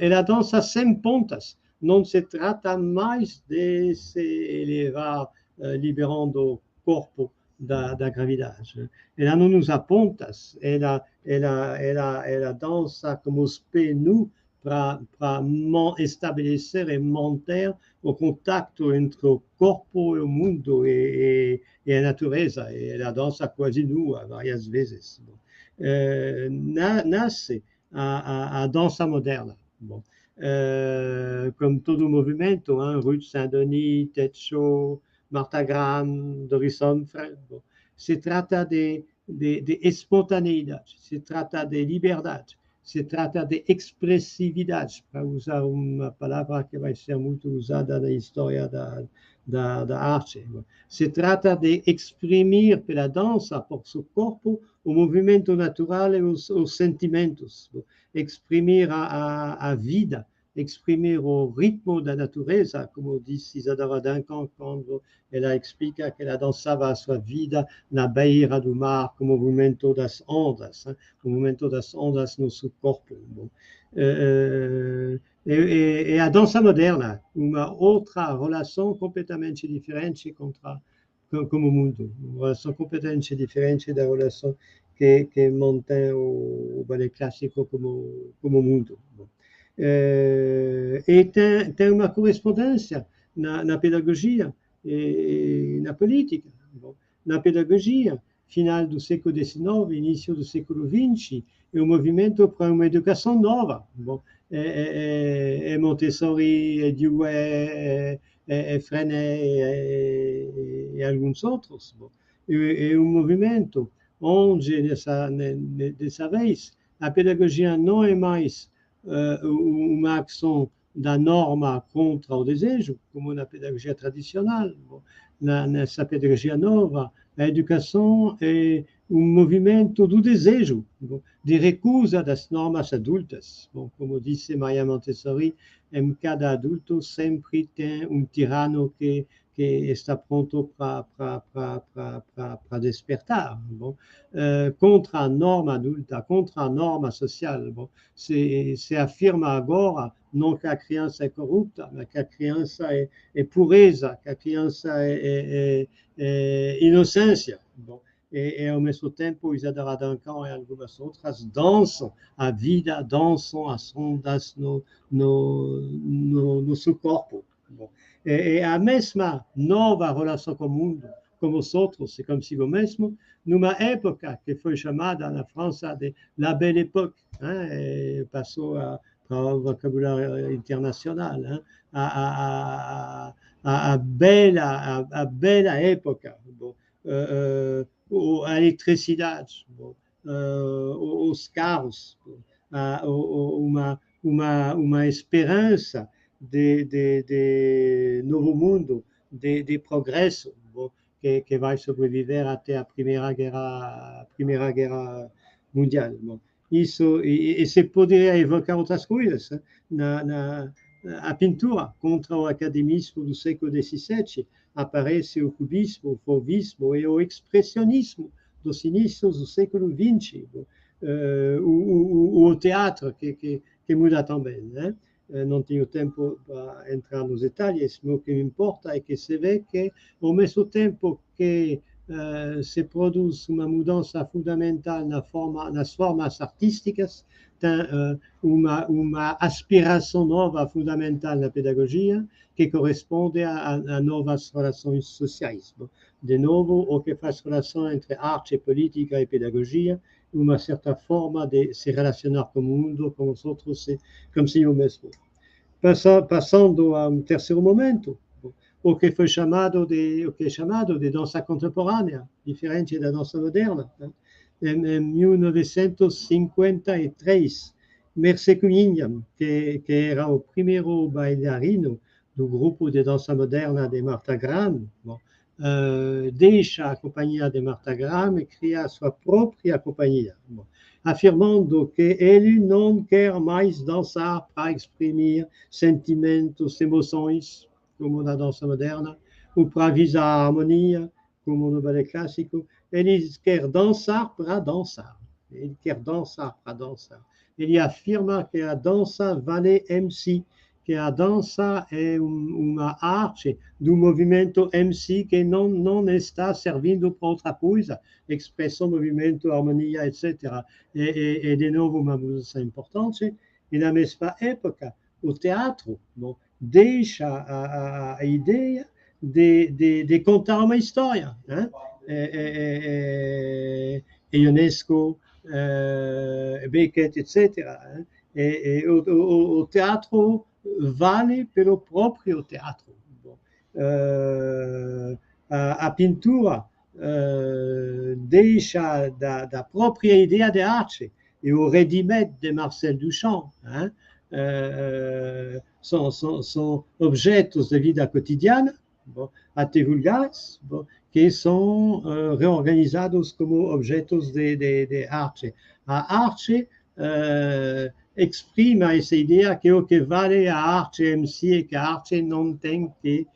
Ela dança sem pontas, não se trata mais de se elevar, liberando o corpo da gravidade. Ela não usa pontas, ela dança como os pés nus para estabelecer e manter o contato entre o corpo e o mundo e a natureza. E ela dança quase nua várias vezes. Nasce a dança moderna. Bom, como todo movimento, Ruth Saint-Denis, Ted Shaw, Martha Graham, Doris Humphrey. Bom, se trata de espontaneidade, se trata de liberdade, se trata de expressividade, para usar uma palavra que vai ser muito usada na história da arte. Se trata de exprimir pela dança, por seu corpo, o movimento natural e os sentimentos, exprimir a vida, exprimir o ritmo da natureza, como disse Isadora Duncan quando ela explica que ela dançava a sua vida na beira do mar, com o movimento das ondas, o movimento das ondas no seu corpo. E a dança moderna, uma outra relação completamente diferente com o mundo, uma relação completamente diferente da relação que mantém o ballet clássico como mundo. E tem uma correspondência na pedagogia e na política. Bom, na pedagogia, final do século XIX, início do século XX, é um movimento para uma educação nova. Bom, Montessori, Dewey, Freinet e alguns outros. Bom, é um movimento onde, dessa vez, a pedagogia não é mais uma ação da norma contra o desejo, como na pedagogia tradicional. Nessa pedagogia nova, a educação é um movimento do desejo, de recusa das normas adultas. Como disse Maria Montessori, em cada adulto sempre tem um tirano que está pronto para despertar. Contra a norma adulta, contra a norma social. Se afirma agora não que a criança é corrupta, mas que a criança é pureza, que a criança é inocência. E ao mesmo tempo, Isadora Duncan e algumas outras dançam a vida, dançam as ondas no seu corpo. É a mesma nova relação com o mundo, como os outros e consigo mesmo, numa época que foi chamada na França de la Belle Époque, e passou para o vocabulário internacional, a bela época, bom, a eletricidade, bom, os carros, uma esperança de novo mundo, de progresso, bom, que vai sobreviver até a Primeira Guerra Mundial. Bom, isso, e se poderia evocar outras coisas, a pintura contra o academismo do século XVII aparece o cubismo, o fauvismo e o expressionismo dos inícios do século XX, o teatro que muda também, né? Não tenho tempo para entrar nos detalhes, mas o que me importa é que se vê que, ao mesmo tempo que se produz uma mudança fundamental nas formas artísticas, tem uma aspiração nova fundamental na pedagogia que corresponde a novas relações sociais. De novo, o que faz relação entre arte, política e pedagogia, uma certa forma de se relacionar com o mundo, com os outros, consigo mesmo. Passando a um terceiro momento, o que é chamado de dança contemporânea, diferente da dança moderna. Em 1953, Merce Cunningham, que era o primeiro bailarino do grupo de dança moderna de Martha Graham, deixa a companhia de Martha Graham e cria a sua própria companhia, afirmando que ele não quer mais dançar para exprimir sentimentos, emoções, como na dança moderna, ou para visar a harmonia, como no ballet clássico. Ele quer dançar para dançar. Ele quer dançar para dançar. Ele afirma que a dança vale MC, que a dança é uma arte do movimento MC que não está servindo para outra coisa, expressão, movimento, harmonia, etc. E de novo, uma mudança importante. E na mesma época, o teatro deixa a ideia de contar uma história, né? Ionesco, Beckett, etc. O teatro vale pelo próprio teatro. A pintura deixa da própria ideia de arte, e o ready-made de Marcel Duchamp, são objetos de vida cotidiana, até vulgares, que são reorganizados como objetos de arte. A arte exprime essa ideia que o que vale a arte MC é que a arte não tem que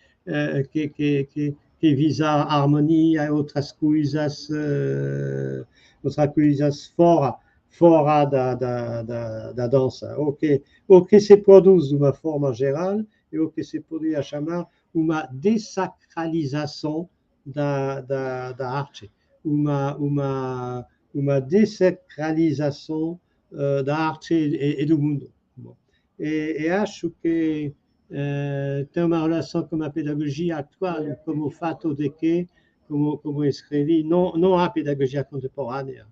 visar a harmonia e outras coisas fora da dança. O que se produz de uma forma geral é o que se poderia chamar uma dessacralização da arte, uma dessacralização da arte e do mundo. E acho que tem uma relação com a pedagogia atual, como o fato de que, como escrevi, não há pedagogia contemporânea.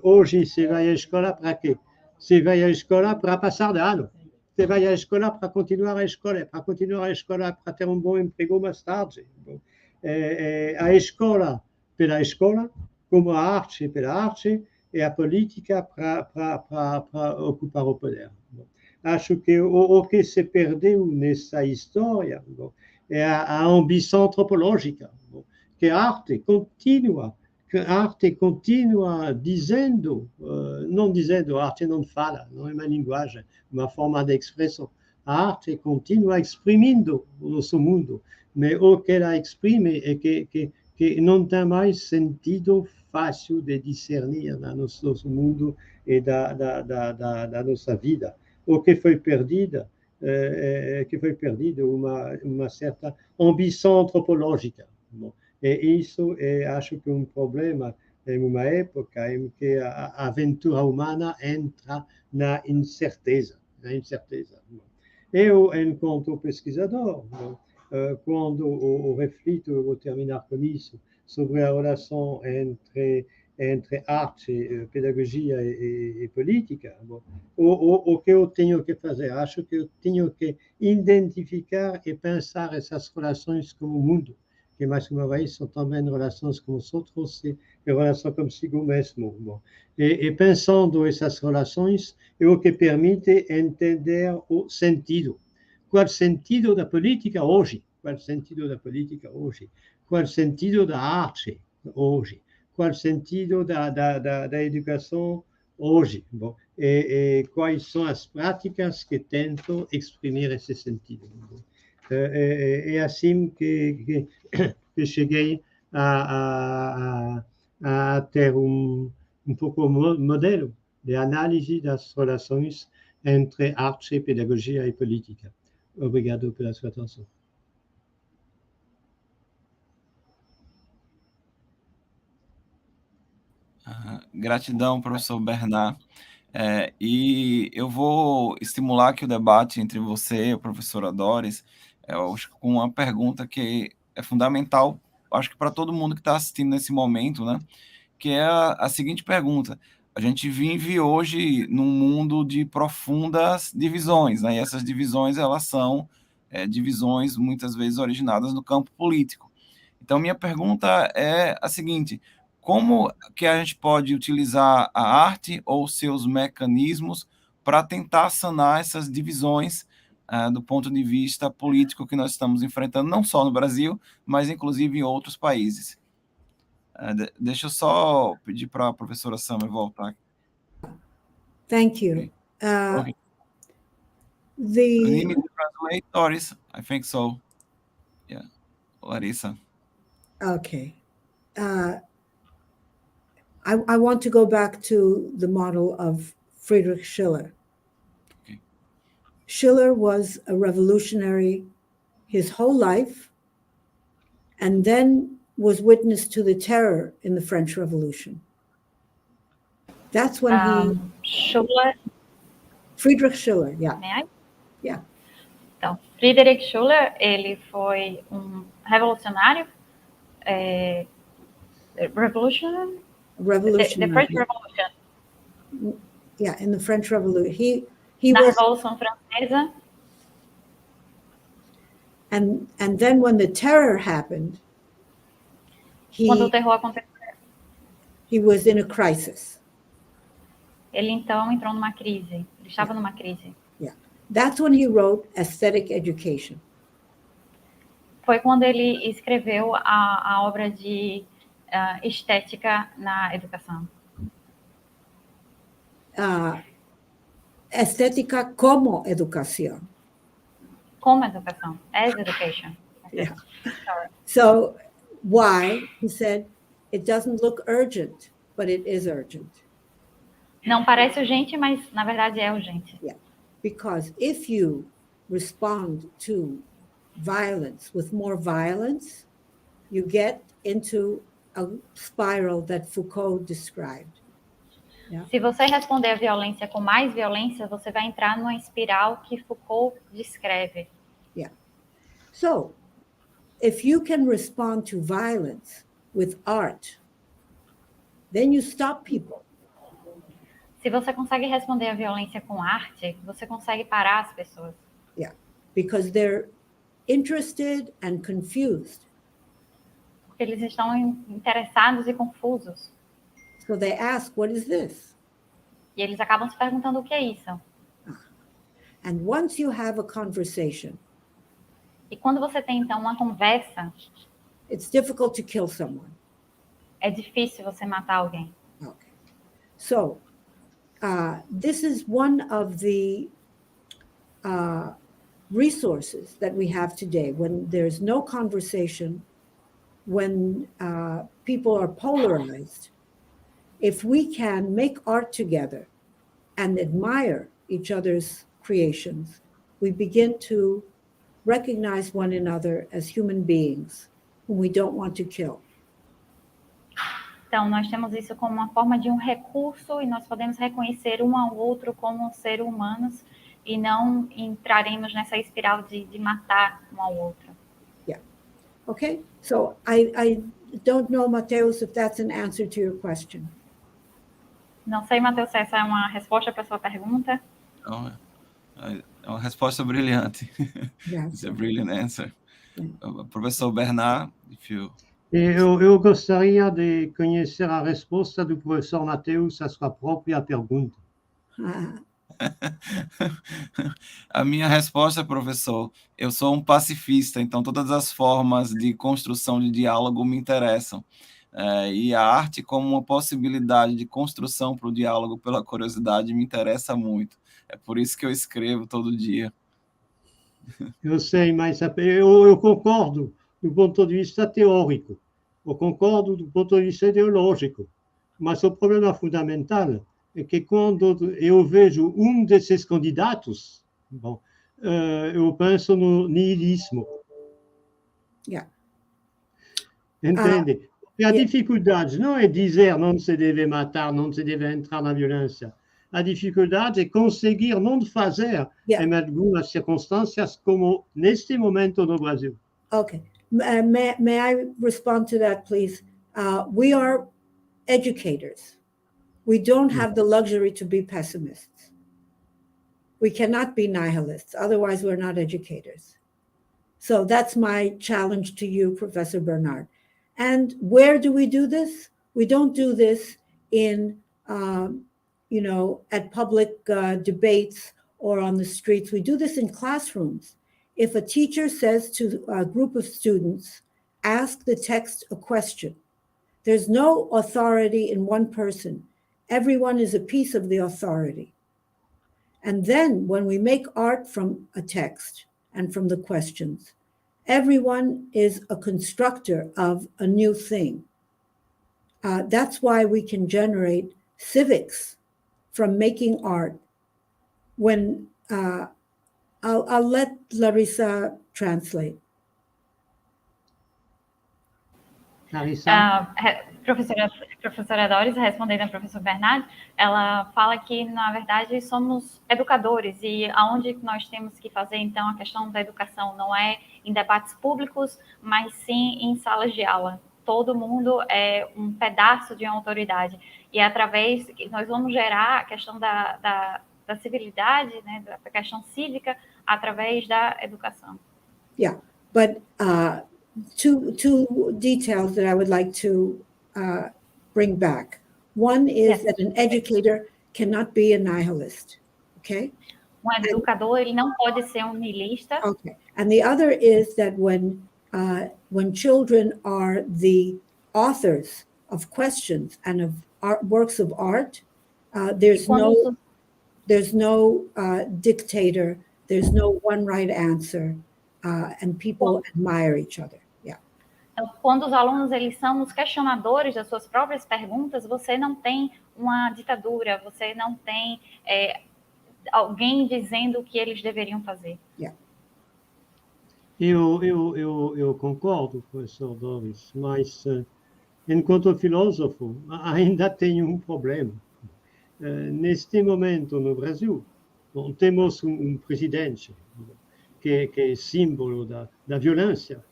Hoje se vai à escola para quê? Se vai à escola para passar de ano. Você vai à escola para continuar a escola, para ter um bom emprego mais tarde. A escola pela escola, como a arte pela arte, e a política para ocupar o poder. Acho que o que se perdeu nessa história é a ambição antropológica, que a arte continua dizendo, a arte não fala, não é uma linguagem, uma forma de expressão. A arte continua exprimindo o nosso mundo, mas o que ela exprime é que não tem mais sentido fácil de discernir no nosso mundo e da nossa vida. O que foi perdido uma certa ambição antropológica. E isso acho que é um problema em uma época em que a aventura humana entra na incerteza. Eu, enquanto pesquisador, quando eu reflito, eu vou terminar com isso, sobre a relação entre arte, pedagogia e política. Bom, o que eu tenho que fazer? Acho que eu tenho que identificar e pensar essas relações como mundo, que mais uma vez são também relações com os outros e relações consigo mesmo. Bom, e pensando essas relações, é o que permite entender o sentido. Qual o sentido da política hoje? Qual o sentido da política hoje? Qual o sentido da arte hoje? Qual o sentido da educação hoje? Bom, e quais são as práticas que tentam exprimir esse sentido? É assim que cheguei a ter pouco modelo de análise das relações entre arte, pedagogia e política. Obrigado pela sua atenção. Gratidão, professor Bernard. E eu vou estimular aqui o debate entre você e a professora Doris, com uma pergunta que é fundamental, acho que para todo mundo que está assistindo nesse momento, né? Que é a seguinte pergunta. A gente vive hoje num mundo de profundas divisões, né? E essas divisões, elas são divisões muitas vezes originadas no campo político. Então, minha pergunta é a seguinte: como que a gente pode utilizar a arte ou seus mecanismos para tentar sanar essas divisões do ponto de vista político que nós estamos enfrentando, não só no Brasil, mas inclusive em outros países? Deixa eu só pedir para a professora Summer voltar. Thank you. Okay. You need me to translate, Doris? I think so. Yeah. Larissa. Okay. I want to go back to the model of Friedrich Schiller. Okay. Schiller was a revolutionary his whole life, and then was witness to the terror in the French Revolution. That's when Schiller. Friedrich Schiller, yeah. May I? Yeah. Então, Friedrich Schiller, ele foi revolucionário, revolutionary? The French Revolution. Yeah, in the French Revolution. He Na Revolução Francesa. And then when the terror happened, quando o terror aconteceu, he was in a crisis. Ele então entrou numa crise. Ele estava numa crise. Yeah. That's when he wrote Aesthetic Education. Foi quando ele escreveu a obra de estética na educação. Estética como educação. Como educação. As education. Yeah. So why? He said, it doesn't look urgent, but it is urgent. Não parece urgente, mas na verdade é urgente. Yeah. Because if you respond to violence with more violence, you get into a spiral that Foucault described. Yeah. Se você responder à violência com mais violência, você vai entrar numa espiral que Foucault descreve. Yeah. So, if you can respond to violence with art, then you stop people. Se você consegue responder à violência com arte, você consegue parar as pessoas. Yeah, because they're interested and confused. Porque eles estão interessados e confusos. So they ask, what is this? E eles acabam se perguntando o que é isso. And once you have a conversation, e quando você tem então uma conversa, it's difficult to kill someone. É difícil você matar alguém. Okay. So, this is one of the resources that we have today when there's no conversation, when people are polarized. If we can make art together and admire each other's creations, we begin to recognize one another as human beings whom we don't want to kill. Então, nós temos isso como uma forma de um recurso e nós podemos reconhecer um ao outro como seres humanos e não entraremos nessa espiral de matar um ao outro. Yeah. Okay. So I don't know, Mateus, if that's an answer to your question. Não sei, Matheus, se essa é uma resposta para a sua pergunta. Então, é uma resposta brilhante. Yes. It's a brilliant answer. Professor Bernard, if you... Eu gostaria de conhecer a resposta do professor Mateus à sua própria pergunta. A minha resposta, professor, eu sou um pacifista, então todas as formas de construção de diálogo me interessam. E a arte como uma possibilidade de construção para o diálogo pela curiosidade me interessa muito. É por isso que eu escrevo todo dia. Eu sei, mas eu concordo do ponto de vista teórico. Eu concordo do ponto de vista ideológico. Mas o problema fundamental é que quando eu vejo desses candidatos, bom, eu penso no nihilismo. Yeah. Entende? E a dificuldade não é dizer não se deve matar, não se deve entrar na violência. A dificuldade é conseguir não fazer em algumas circunstâncias como neste momento no Brasil. Okay. May I respond to that, please? We are educators. We don't have the luxury to be pessimists. We cannot be nihilists. Otherwise, we're not educators. So that's my challenge to you, Professor Bernard. And where do we do this? We don't do this in, at public debates or on the streets. We do this in classrooms. If a teacher says to a group of students, ask the text a question, there's no authority in one person. Everyone is a piece of the authority. And then when we make art from a text and from the questions, everyone is a constructor of a new thing. That's why we can generate civics from making art. When I'll let Larissa translate. Larissa? Professora Doris, respondendo ao professor Bernardo, ela fala que, na verdade, somos educadores e aonde nós temos que fazer, então, a questão da educação não é em debates públicos, mas sim em salas de aula. Todo mundo é um pedaço de uma autoridade e através, nós vamos gerar a questão da civilidade, né, da questão cívica, através da educação. Yeah, but two details that I would like to bring back. One is that an educator cannot be a nihilist, okay? Educador, ele não pode ser niilista. Okay, and the other is that when children are the authors of questions and of works of art, there's no dictator, there's no one right answer, and people admire each other. Então, quando os alunos eles são os questionadores das suas próprias perguntas, você não tem uma ditadura, você não tem alguém dizendo o que eles deveriam fazer. Yeah. Eu concordo, professor Doris, mas enquanto filósofo ainda tenho um problema. Neste momento no Brasil, temos presidente que é símbolo da violência,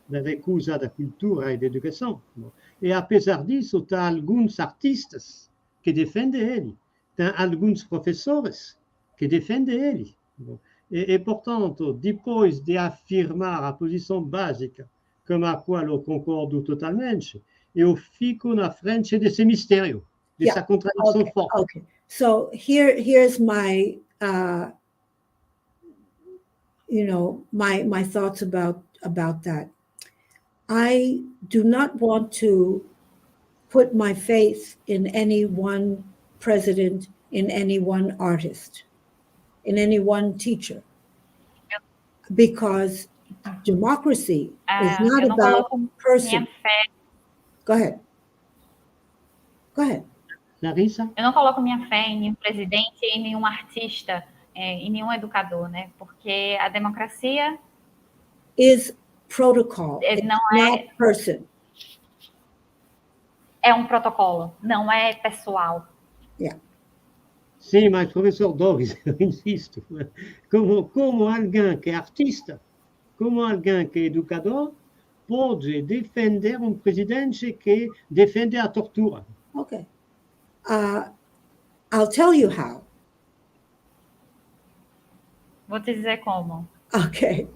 da recusa da cultura e da educação. E, apesar disso, há alguns artistas que defendem ele, há alguns professores que defendem ele. E, portanto, depois de afirmar a posição básica, com a qual eu concordo totalmente, eu fico na frente desse mistério, dessa contradição forte. Okay. So here's my my thoughts about that. I do not want to put my faith in any one president, in any one artist, in any one teacher, because democracy is not about person. Go ahead. Larissa? Eu não coloco minha fé em nenhum presidente, em nenhum artista, em nenhum educador, né? Porque a democracia is protocol, não not person. É um protocolo, não é pessoal. Yeah. Sim, mas professor Doris, eu insisto, como alguém que é artista, como alguém que é educador, pode defender presidente que defende a tortura. Okay. I'll tell you how. Vou te dizer como. Okay.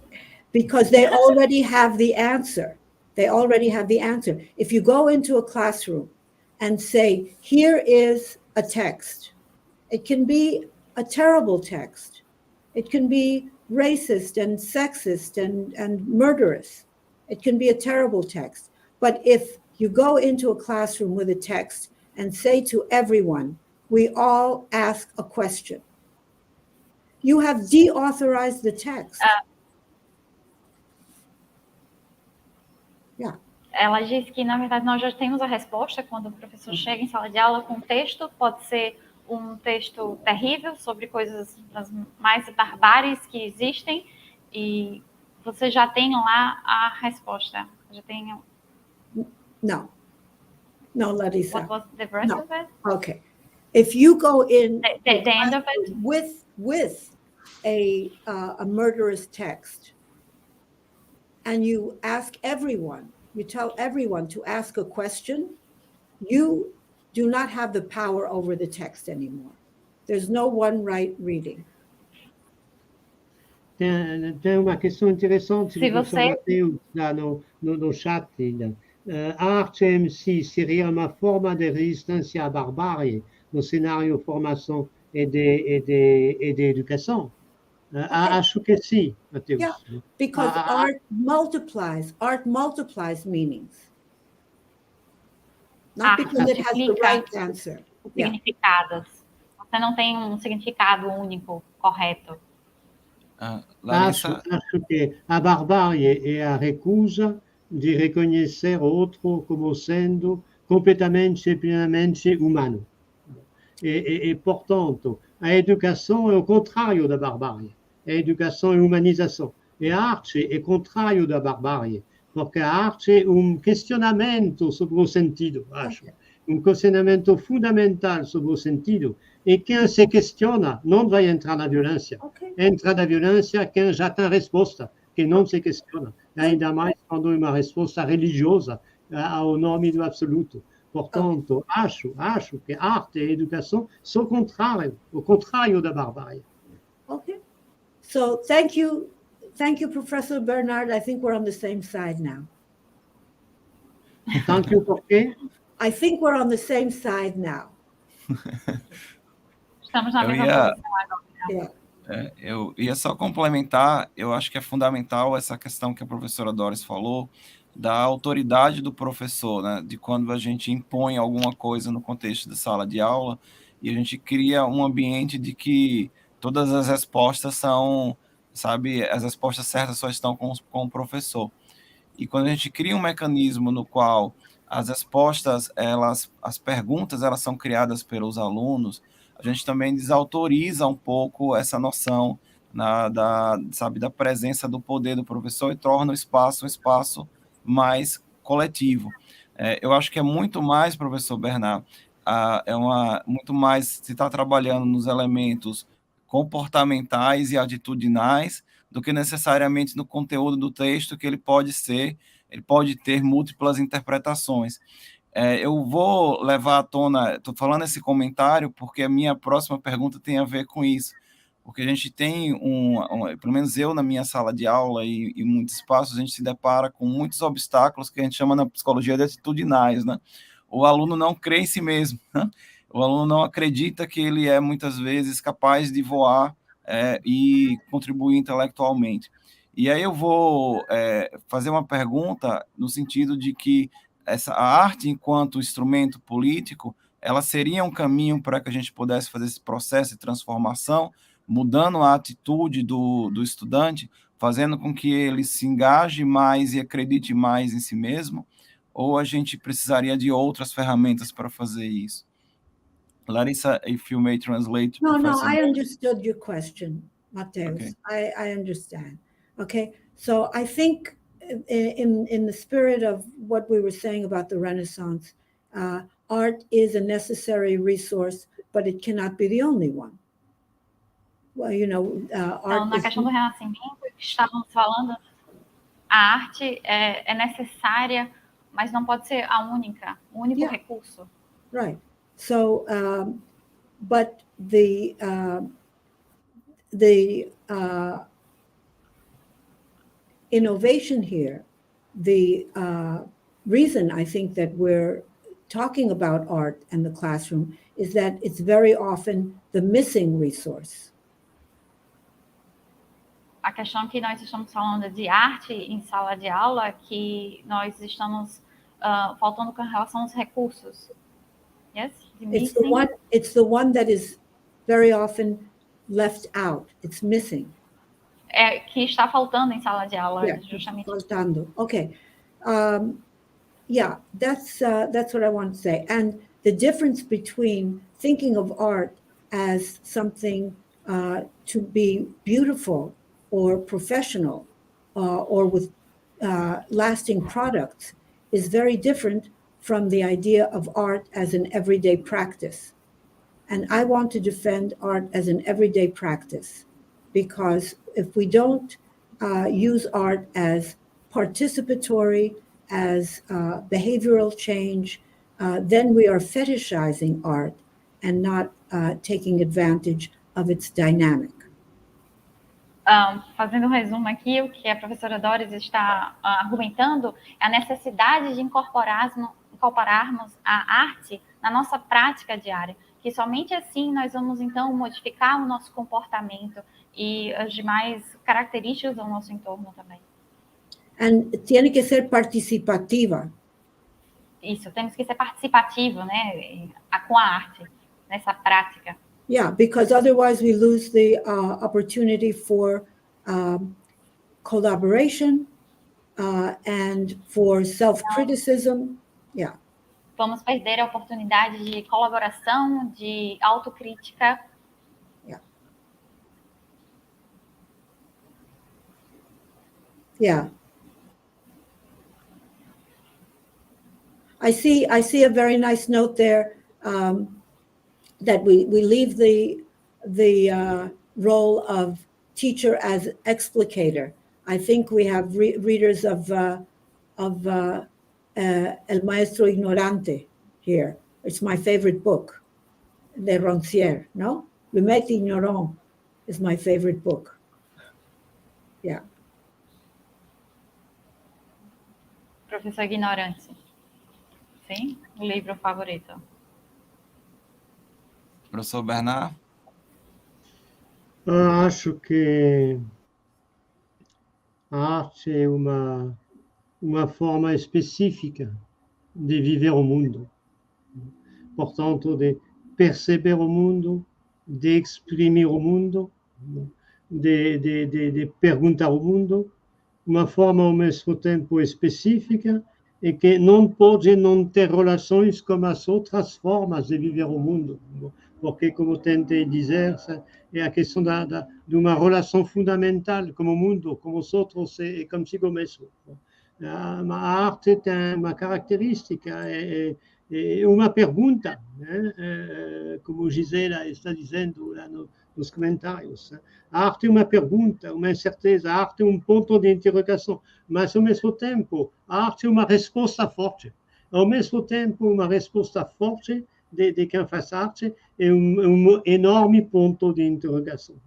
Because they already have the answer. They already have the answer. If you go into a classroom and say, here is a text, it can be a terrible text. It can be racist and sexist and murderous. It can be a terrible text. But if you go into a classroom with a text and say to everyone, we all ask a question, you have deauthorized the text. Yeah. Ela disse que, na verdade, nós já temos a resposta quando o professor chega em sala de aula com um texto, pode ser um texto terrível sobre coisas das mais barbáries que existem, e você já tem lá a resposta. Já tem... No. No, Larissa. What was the rest of it? Okay. If you go in the end of it with a murderous text, and you ask everyone, you tell everyone to ask a question, you do not have the power over the text anymore. There's no one right reading. Tem uma questão interessante Se que o você... Mateus lá no chat. A arte em si seria uma forma de resistência à barbárie no cenário de formação e de educação? Acho que sim, Mateus. Yeah, because art multiplies meanings. Not because it has the right answer. Significados. Você não tem um significado único, correto. Larissa... Acho que a barbárie é a recusa de reconhecer outro como sendo completamente e plenamente humano. E, portanto, a educação é o contrário da barbárie. A educação é humanização. E a arte é contrário da barbárie, porque a arte é questionamento sobre o sentido, acho. Questionamento fundamental sobre o sentido. E quem se questiona não vai entrar na violência. Entra na violência quem já tem resposta, que não se questiona. Ainda mais quando é uma resposta religiosa ao nome do absoluto. Portanto, acho que arte e educação são o contrário da barbárie. Okay. So thank you, Professor Bernard. I think we're on the same side now. Thank you, porque? I think we're on the same side now. Estamos na mesma posição agora. Eu ia só complementar, eu acho que é fundamental essa questão que a professora Doris falou, da autoridade do professor, né? De quando a gente impõe alguma coisa no contexto da sala de aula e a gente cria um ambiente de que todas as respostas são, sabe, as respostas certas só estão com o professor. E quando a gente cria um mecanismo no qual as respostas, as perguntas, elas são criadas pelos alunos, a gente também desautoriza um pouco essa noção da presença do poder do professor e torna o espaço um espaço mais coletivo. Eu acho que é muito mais, professor Bernard, muito mais se está trabalhando nos elementos comportamentais e atitudinais do que necessariamente no conteúdo do texto, que ele pode ter múltiplas interpretações. Eu vou levar à tona, estou falando esse comentário porque a minha próxima pergunta tem a ver com isso, porque a gente tem pelo menos eu na minha sala de aula e em muitos espaços, a gente se depara com muitos obstáculos que a gente chama na psicologia de atitudinais, né? O aluno não crê em si mesmo, né? O aluno não acredita que ele é muitas vezes capaz de voar e contribuir intelectualmente. E aí eu vou fazer uma pergunta no sentido de que a arte, enquanto instrumento político, ela seria um caminho para que a gente pudesse fazer esse processo de transformação, mudando a atitude do estudante, fazendo com que ele se engaje mais e acredite mais em si mesmo, ou a gente precisaria de outras ferramentas para fazer isso? Larissa, if you may translate. No, I understood your question, Mateus. Okay. I understand. Okay, so I think in the spirit of what we were saying about the Renaissance, art is a necessary resource, but it cannot be the only one. Well, art na questão do renascimento, que estávamos falando, a arte é necessária, mas não pode ser a única, o único recurso. Right. So, but the innovation here, the reason I think that we're talking about art and the classroom is that it's very often the missing resource. A questão que nós estamos falando de arte em sala de aula, que nós estamos faltando com relação aos recursos. Yes? It's the one that is very often left out. It's missing. Que está faltando em sala de aula, justamente. Faltando. Okay. Yeah, that's what I want to say. And the difference between thinking of art as something to be beautiful or professional or with lasting products is very different from the idea of art as an everyday practice. And I want to defend art as an everyday practice, because if we don't use art as participatory, as behavioral change, then we are fetishizing art and not taking advantage of its dynamic. Fazendo um resumo aqui, o que a professora Doris está argumentando é a necessidade de incorporarmos a arte na nossa prática diária, que somente assim nós vamos, então, modificar o nosso comportamento e as demais características do nosso entorno também. And tiene que ser participativa. Isso, temos que ser participativo, né, com a arte, nessa prática. Yeah, because otherwise we lose the opportunity for collaboration and for self-criticism. Yeah. Vamos perder a oportunidade de colaboração, de autocrítica. Yeah. Yeah. I see a very nice note there. That we leave the role of teacher as explicator. I think we have readers of El Maestro Ignorante here. It's my favorite book, de Roncière, no? Le Maître Ignorant is my favorite book. Yeah. Professor Ignorante. Sim, o livro favorito. Professor Bernard? Acho que a arte é uma forma específica de viver o mundo. Portanto, de perceber o mundo, de exprimir o mundo, de perguntar o mundo, uma forma ao mesmo tempo específica e que não pode não ter relações com as outras formas de viver o mundo. Porque, como tentei dizer, é a questão de uma relação fundamental com o mundo, com os outros e consigo mesmo. A arte tem uma característica, é uma pergunta, né? Como Gisela está dizendo lá nos comentários. A arte é uma pergunta, uma incerteza, a arte é um ponto de interrogação, mas, ao mesmo tempo, a arte é uma resposta forte. Ao mesmo tempo, uma resposta forte de quem faz arte é um enorme ponto de interrogação.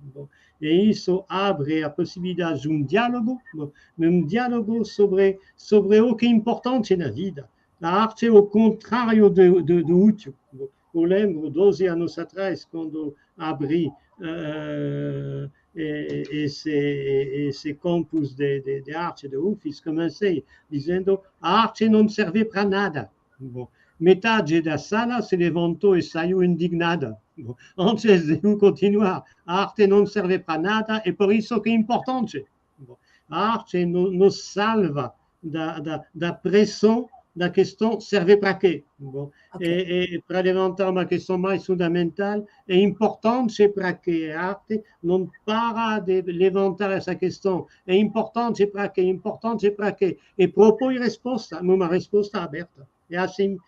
E isso abre a possibilidade de um diálogo sobre o que é importante na vida. A arte é o contrário do útil. Eu lembro, 12 anos atrás, quando abri esse campus de arte de UFIS, comecei dizendo a arte não serve para nada. Metade da sala se levantou e saiu indignada. Antes de eu continuar, a arte não serve para nada e por isso que é importante. A arte nos salva da pressão da questão serve para quê? Okay. E para levantar uma questão mais fundamental, é importante para que a arte não para de levantar essa questão. É importante para quê? Importante para quê? E propõe resposta, uma resposta aberta. É assim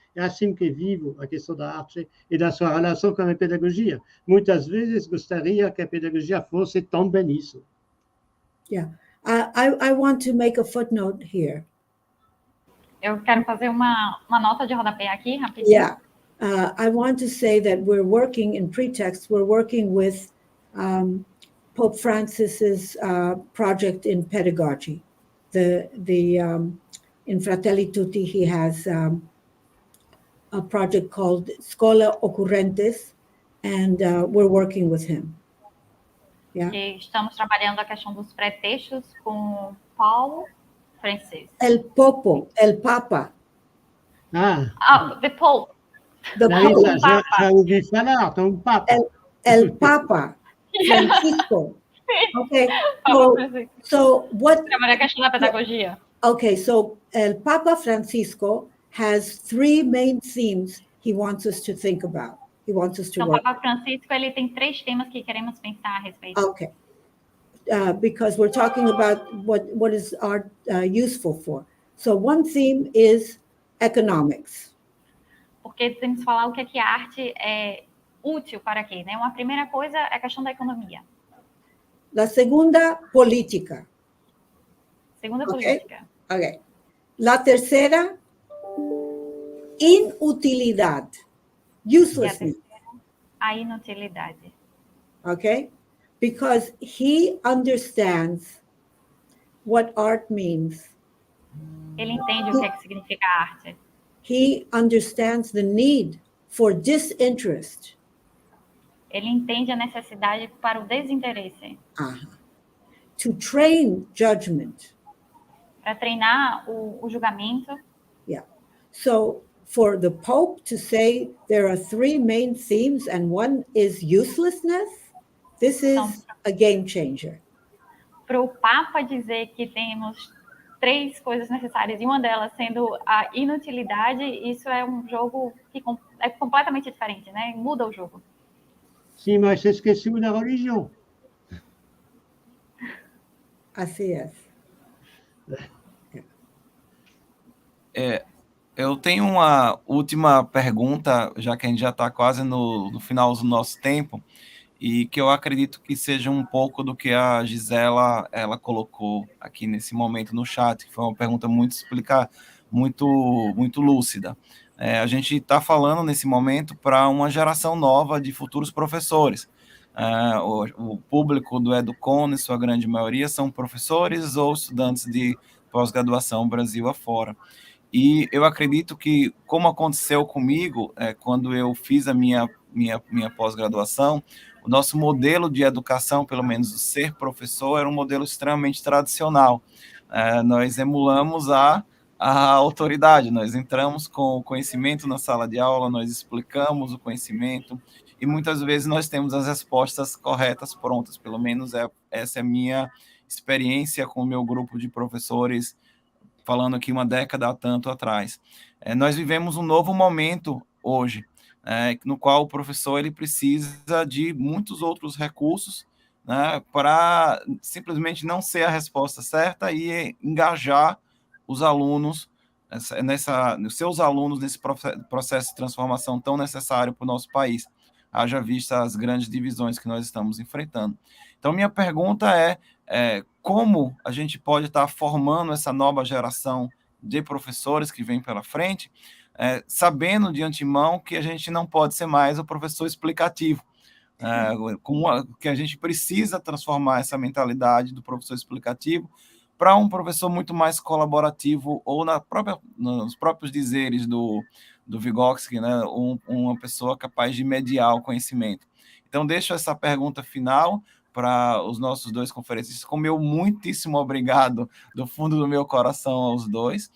que vivo a questão da arte e da sua relação com a pedagogia. Muitas vezes gostaria que a pedagogia fosse também isso. Yeah. I want to make a footnote here. Eu quero fazer uma nota de rodapé aqui, rapidinho. Yeah. I want to say that we're working in Pretext, we're working with Pope Francis's project in pedagogy. In Fratelli Tutti, he has a project called Scola Occurrentes, and we're working with him. Yeah. E estamos trabalhando a questão dos pretextos com Paulo Francis. El Papa. The Pope. The Larissa, Pope. já ouvi falar, então Papa. El Papa Francisco. Okay. So what? Trabalhar a questão da pedagogia. Okay, so El Papa Francisco has 3 main themes he wants us to think about. He wants us to Então, o work. Papa Francisco, ele tem 3 temas que queremos pensar a respeito. Okay. Because we're talking about what is art useful for. So one theme is economics. Porque temos que falar o que é que a arte é útil para quê, né? Uma primeira coisa é a questão da economia. La segunda, política. Segunda, Okay. política. Okay. La tercera, inutilidad. E a Uselessness. terceira, a inutilidade. Okay? Because he understands what art means. Ele entende o que é que significa a arte. He understands the need for disinterest. Ele entende a necessidade para o desinteresse. To train judgment. Para treinar o julgamento. Yeah. So for the Pope to say there are 3 main themes and one is uselessness, this is a game changer. Para o Papa dizer que temos 3 coisas necessárias e uma delas sendo a inutilidade, isso é um jogo que é completamente diferente, né? Muda o jogo. Sim, mas você esqueceu da religião. Assim é. Eu tenho uma última pergunta, já que a gente já está quase no final do nosso tempo, e que eu acredito que seja um pouco do que a Gisela ela colocou aqui nesse momento no chat, que foi uma pergunta muito lúcida. A gente está falando nesse momento para uma geração nova de futuros professores. O público do Educon, em sua grande maioria, são professores ou estudantes de pós-graduação Brasil afora. E eu acredito que, como aconteceu comigo, quando eu fiz a minha pós-graduação, o nosso modelo de educação, pelo menos o ser professor, era um modelo extremamente tradicional. Nós emulamos a autoridade, nós entramos com o conhecimento na sala de aula, nós explicamos o conhecimento, e muitas vezes nós temos as respostas corretas prontas, pelo menos essa é a minha experiência com o meu grupo de professores, falando aqui uma década há tanto atrás. Nós vivemos um novo momento hoje, no qual o professor ele precisa de muitos outros recursos, né, para simplesmente não ser a resposta certa e engajar os alunos, os seus alunos nesse processo de transformação tão necessário para o nosso país, haja vista as grandes divisões que nós estamos enfrentando. Então, minha pergunta como a gente pode estar formando essa nova geração de professores que vem pela frente, sabendo de antemão que a gente não pode ser mais o professor explicativo, que a gente precisa transformar essa mentalidade do professor explicativo para um professor muito mais colaborativo, ou nos próprios dizeres do Vygotsky, né, uma pessoa capaz de mediar o conhecimento. Então, deixo essa pergunta final para os nossos 2 conferencistas, com meu muitíssimo obrigado do fundo do meu coração aos 2,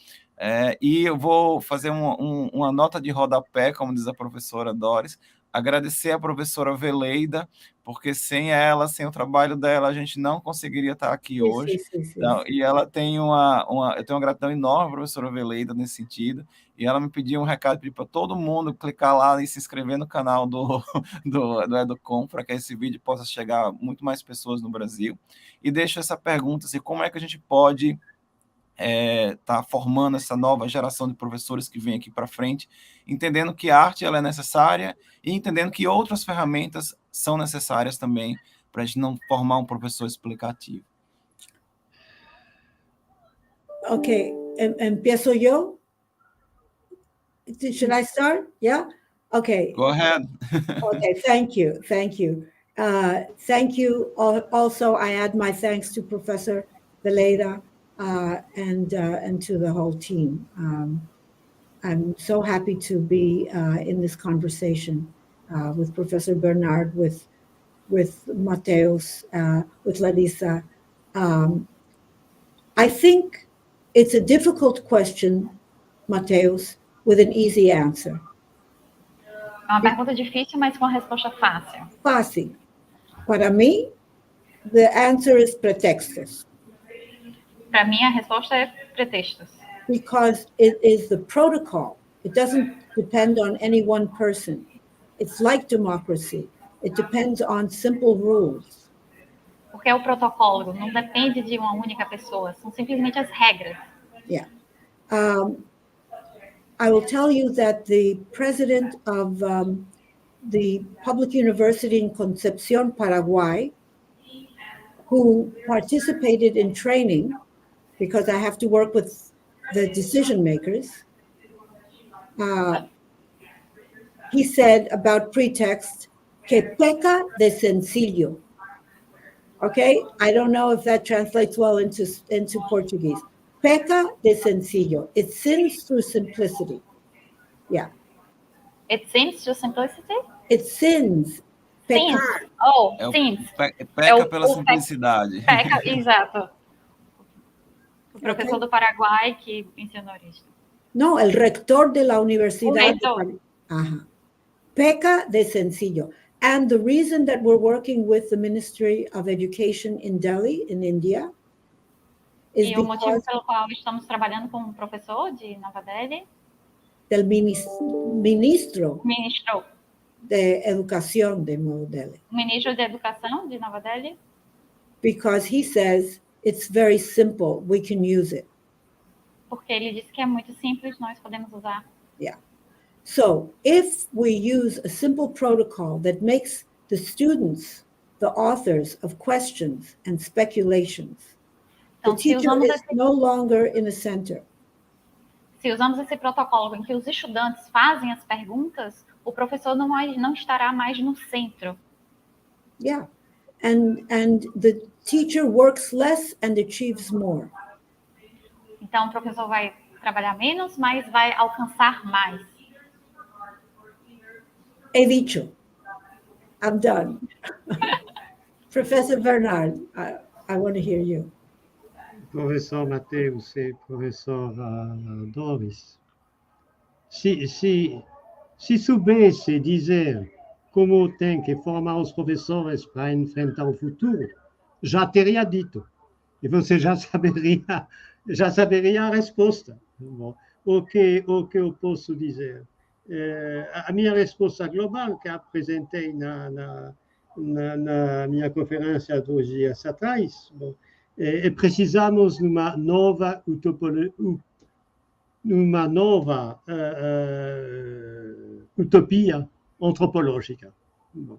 e eu vou fazer uma nota de rodapé, como diz a professora Doris, agradecer a professora Veleida, porque sem ela, sem o trabalho dela, a gente não conseguiria estar aqui hoje. Então, e ela tem eu tenho uma gratidão enorme, professora Veleida, nesse sentido, e ela me pediu um recado, para todo mundo clicar lá e se inscrever no canal do Educon, para que esse vídeo possa chegar a muito mais pessoas no Brasil. E deixo essa pergunta, assim, como é que a gente pode tá formando essa nova geração de professores que vem aqui para frente, entendendo que a arte ela é necessária e entendendo que outras ferramentas são necessárias também para a gente não formar um professor explicativo. Okay, empiezo yo? Should I start? Yeah? Okay. Go ahead. Okay, thank you. Thank you. Thank you. Also, I add my thanks to Professor Veleda and to the whole team. I'm so happy to be in this conversation with Professor Bernard, with Mateus, with Larissa. I think it's a difficult question, Mateus, with an easy answer. É uma pergunta difícil, mas com uma resposta fácil. Fácil. Para mim, the answer is pretextos. Para mim, a resposta é pretextos. Because it is the protocol. It doesn't depend on any one person. It's like democracy. It depends on simple rules. Porque é o protocolo, não depende de uma única pessoa, são simplesmente as regras. Yeah. I will tell you that the president of the public university in Concepción, Paraguay, who participated in training, because I have to work with the decision makers, he said about pretext, que peca de sencillo. Okay, I don't know if that translates well into Portuguese. Peca de sencillo. It sins through simplicity. Yeah. It sins through simplicity? It sins. Pecar. Sins. Oh, sins. Peca pela simplicidade. Peca, exato. O professor do Paraguai que ensinou isso. No, el rector de la universidad. Ajá. Peca de sencillo. And the reason that we're working with the Ministry of Education in Delhi, in India, is o motivo pelo qual estamos trabalhando com um professor de Nova Delhi, del ministro de Educación de Nova Delhi. Ministro de Educação de Nova Delhi. Because he says it's very simple, we can use it. Porque ele disse que é muito simples, nós podemos usar. Yeah. So if we use a simple protocol that makes the students the authors of questions and speculations, the teacher is no longer in the center. Se usamos esse protocolo em que os estudantes fazem as perguntas, o professor não estará mais no centro. Yeah. And the teacher works less and achieves more. Então o professor vai trabalhar menos, mas vai alcançar mais. He dicho. I'm done. Professor Bernard, I want to hear you. Professor Mateus e professor Doris, se soubesse dizer como tem que formar os professores para enfrentar o futuro, já teria dito. E você já saberia a resposta. Bom, o que eu posso dizer? A minha resposta global, que apresentei na minha conferência 2 dias atrás, bom, precisamos de uma nova utopia antropológica. Bom,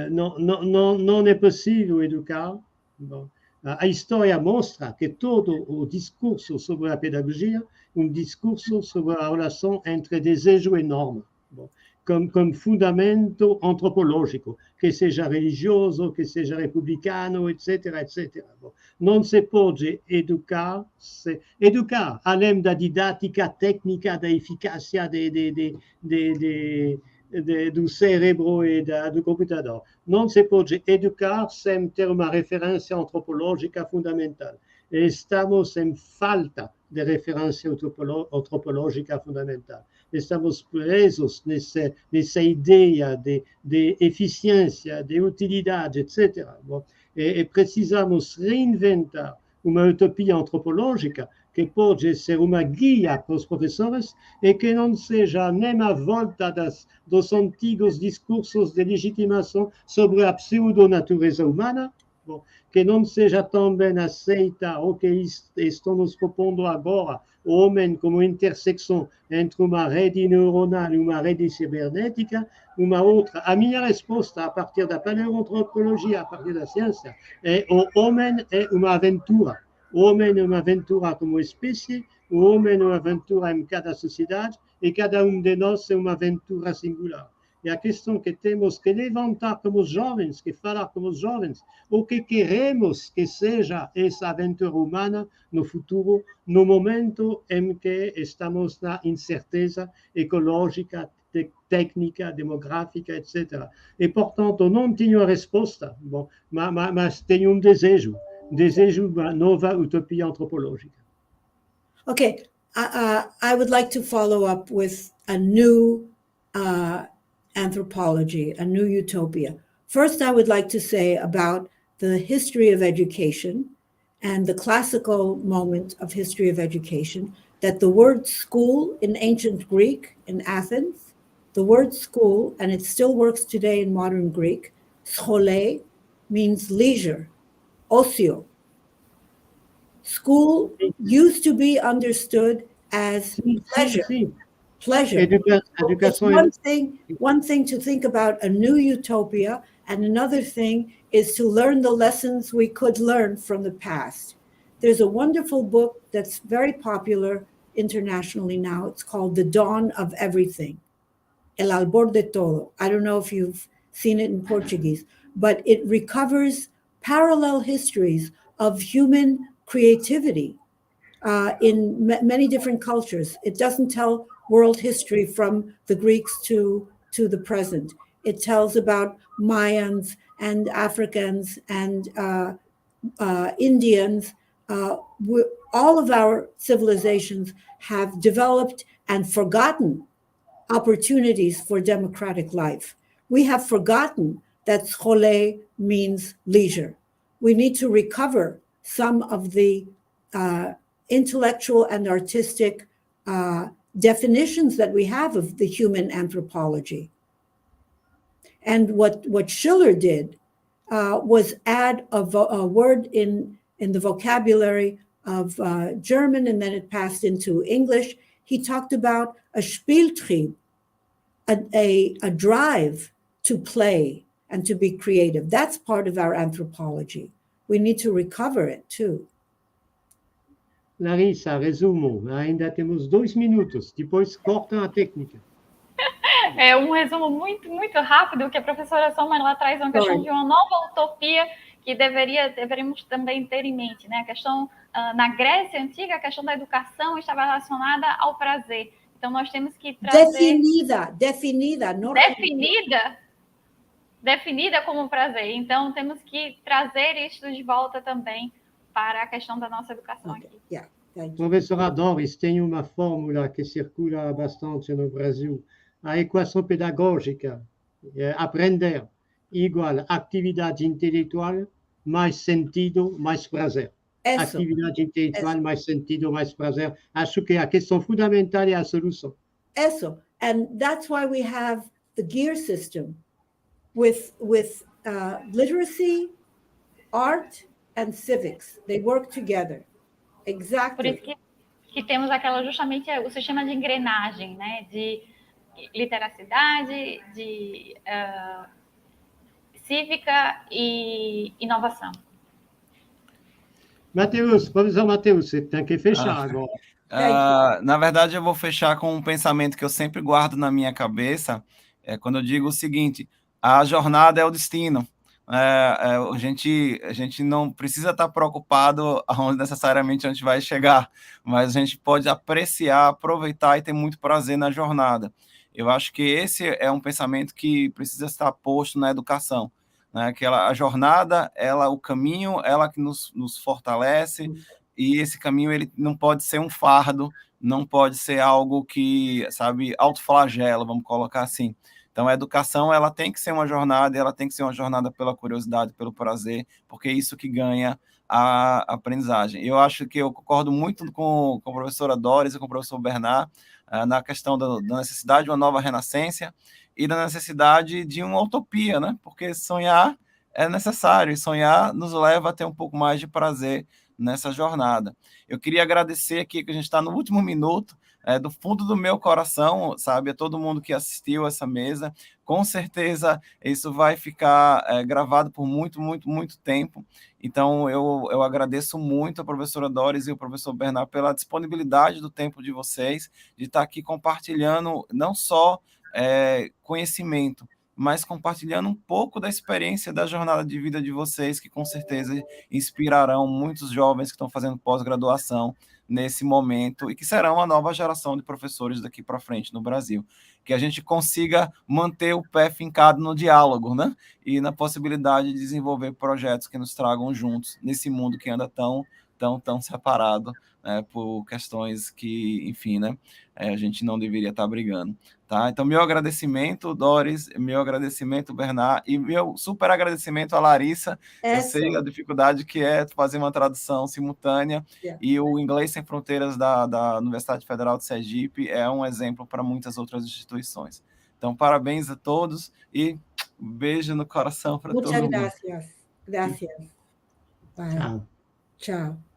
não é possível educar. Bom, a história mostra que todo o discurso sobre a pedagogia é um discurso sobre a relação entre desejo e norma, bom, como fundamento antropológico, que seja religioso, que seja republicano, etc., etc. Bom, não se pode educar, além da didática técnica, da eficácia do cérebro e do computador. Não se pode educar sem ter uma referência antropológica fundamental. E estamos em falta de referência antropológica fundamental. Estamos presos nessa ideia de eficiência, de utilidade, etc. Bom, e precisamos reinventar uma utopia antropológica que pode ser uma guia para os professores e que não seja nem a volta dos antigos discursos de legitimação sobre a pseudo-natureza humana, bom, que não seja também aceita o que estamos propondo agora, o homem como intersecção entre uma rede neuronal e uma rede cibernética, uma outra. A minha resposta, a partir da paleoantropologia, a partir da ciência, é o homem é uma aventura. O homem é uma aventura como espécie, o homem é uma aventura em cada sociedade, e cada de nós é uma aventura singular. E a questão que temos que levantar como jovens, que falar como jovens, o que queremos que seja essa aventura humana no futuro, no momento em que estamos na incerteza ecológica, técnica, demográfica, etc. E, portanto, não tenho a resposta, bom, mas tenho desejo de uma nova utopia antropológica. Okay, I would like to follow up with a new anthropology, a new utopia. First, I would like to say about the history of education and the classical moment of history of education, that the word school in ancient Greek, in Athens, the word school, and it still works today in modern Greek, schole, means leisure, ocio. School used to be understood as pleasure. Pleasure. It's one thing to think about a new utopia, and another thing is to learn the lessons we could learn from the past. There's a wonderful book that's very popular internationally now. It's called The Dawn of Everything, El Albor de Todo. I don't know if you've seen it in Portuguese, but it recovers parallel histories of human creativity in many different cultures. It doesn't tell world history from the Greeks to the present. It tells about Mayans and Africans and Indians. All of our civilizations have developed and forgotten opportunities for democratic life. We have forgotten that schole means leisure. We need to recover some of the intellectual and artistic definitions that we have of the human anthropology. And what Schiller did was add a word in the vocabulary of German, and then it passed into English. He talked about a Spieltrieb, a drive to play and to be creative. That's part of our anthropology. We need to recover it too. Larissa, resumo, ainda temos 2 minutos, depois cortam a técnica. É um resumo muito, muito rápido, que a professora Soma ela traz uma questão de uma nova utopia que deveríamos também ter em mente, né? A questão, na Grécia Antiga, a questão da educação estava relacionada ao prazer. Então, nós temos que trazer... Definida como prazer. Então, temos que trazer isso de volta também para a questão da nossa educação aqui. Yeah, Professora Doris, tem uma fórmula que circula bastante no Brasil. A equação pedagógica, aprender, igual atividade intelectual, mais sentido, mais prazer. Eso. Atividade intelectual, mais sentido, mais prazer. Acho que a questão fundamental é a solução. Eso. And that's why we have the gear system with literacy, art, and civics. They work together. Exactly. Por isso que temos justamente o sistema de engrenagem, né? De literacidade, de cívica e inovação. Mateus, professor Mateus, você tem que fechar agora. Na verdade, eu vou fechar com um pensamento que eu sempre guardo na minha cabeça, quando eu digo o seguinte: a jornada é o destino. A gente não precisa estar preocupado aonde necessariamente a gente vai chegar, mas a gente pode apreciar, aproveitar e ter muito prazer na jornada. Eu acho que esse é um pensamento que precisa estar posto na educação, né? Que a jornada, o caminho, ela que nos fortalece, e esse caminho ele não pode ser um fardo, não pode ser algo que, sabe, autoflagela, vamos colocar assim. Então, a educação, ela tem que ser uma jornada, ela tem que ser uma jornada pela curiosidade, pelo prazer, porque é isso que ganha a aprendizagem. Eu acho que eu concordo muito com a professora Doris e com o professor Bernard na questão da necessidade de uma nova renascença e da necessidade de uma utopia, né? Porque sonhar é necessário, e sonhar nos leva a ter um pouco mais de prazer nessa jornada. Eu queria agradecer aqui, que a gente está no último minuto, do fundo do meu coração, sabe, a todo mundo que assistiu essa mesa. Com certeza isso vai ficar gravado por muito, muito, muito tempo. Então, eu agradeço muito a professora Doris e o professor Bernard pela disponibilidade do tempo de vocês, de estar aqui compartilhando não só conhecimento, mas compartilhando um pouco da experiência da jornada de vida de vocês, que com certeza inspirarão muitos jovens que estão fazendo pós-graduação nesse momento e que serão a nova geração de professores daqui para frente no Brasil. Que a gente consiga manter o pé fincado no diálogo, né? E na possibilidade de desenvolver projetos que nos tragam juntos nesse mundo que anda tão separado, né, por questões que, enfim, né, a gente não deveria estar brigando. Tá? Então, meu agradecimento, Doris, meu agradecimento, Bernard, e meu super agradecimento a Larissa. Eu sei a dificuldade que é fazer uma tradução simultânea, e o Inglês Sem Fronteiras da Universidade Federal de Sergipe é um exemplo para muitas outras instituições. Então, parabéns a todos e um beijo no coração para todo mundo. Muchas gracias. Gracias. Bye. Tchau. Tchau.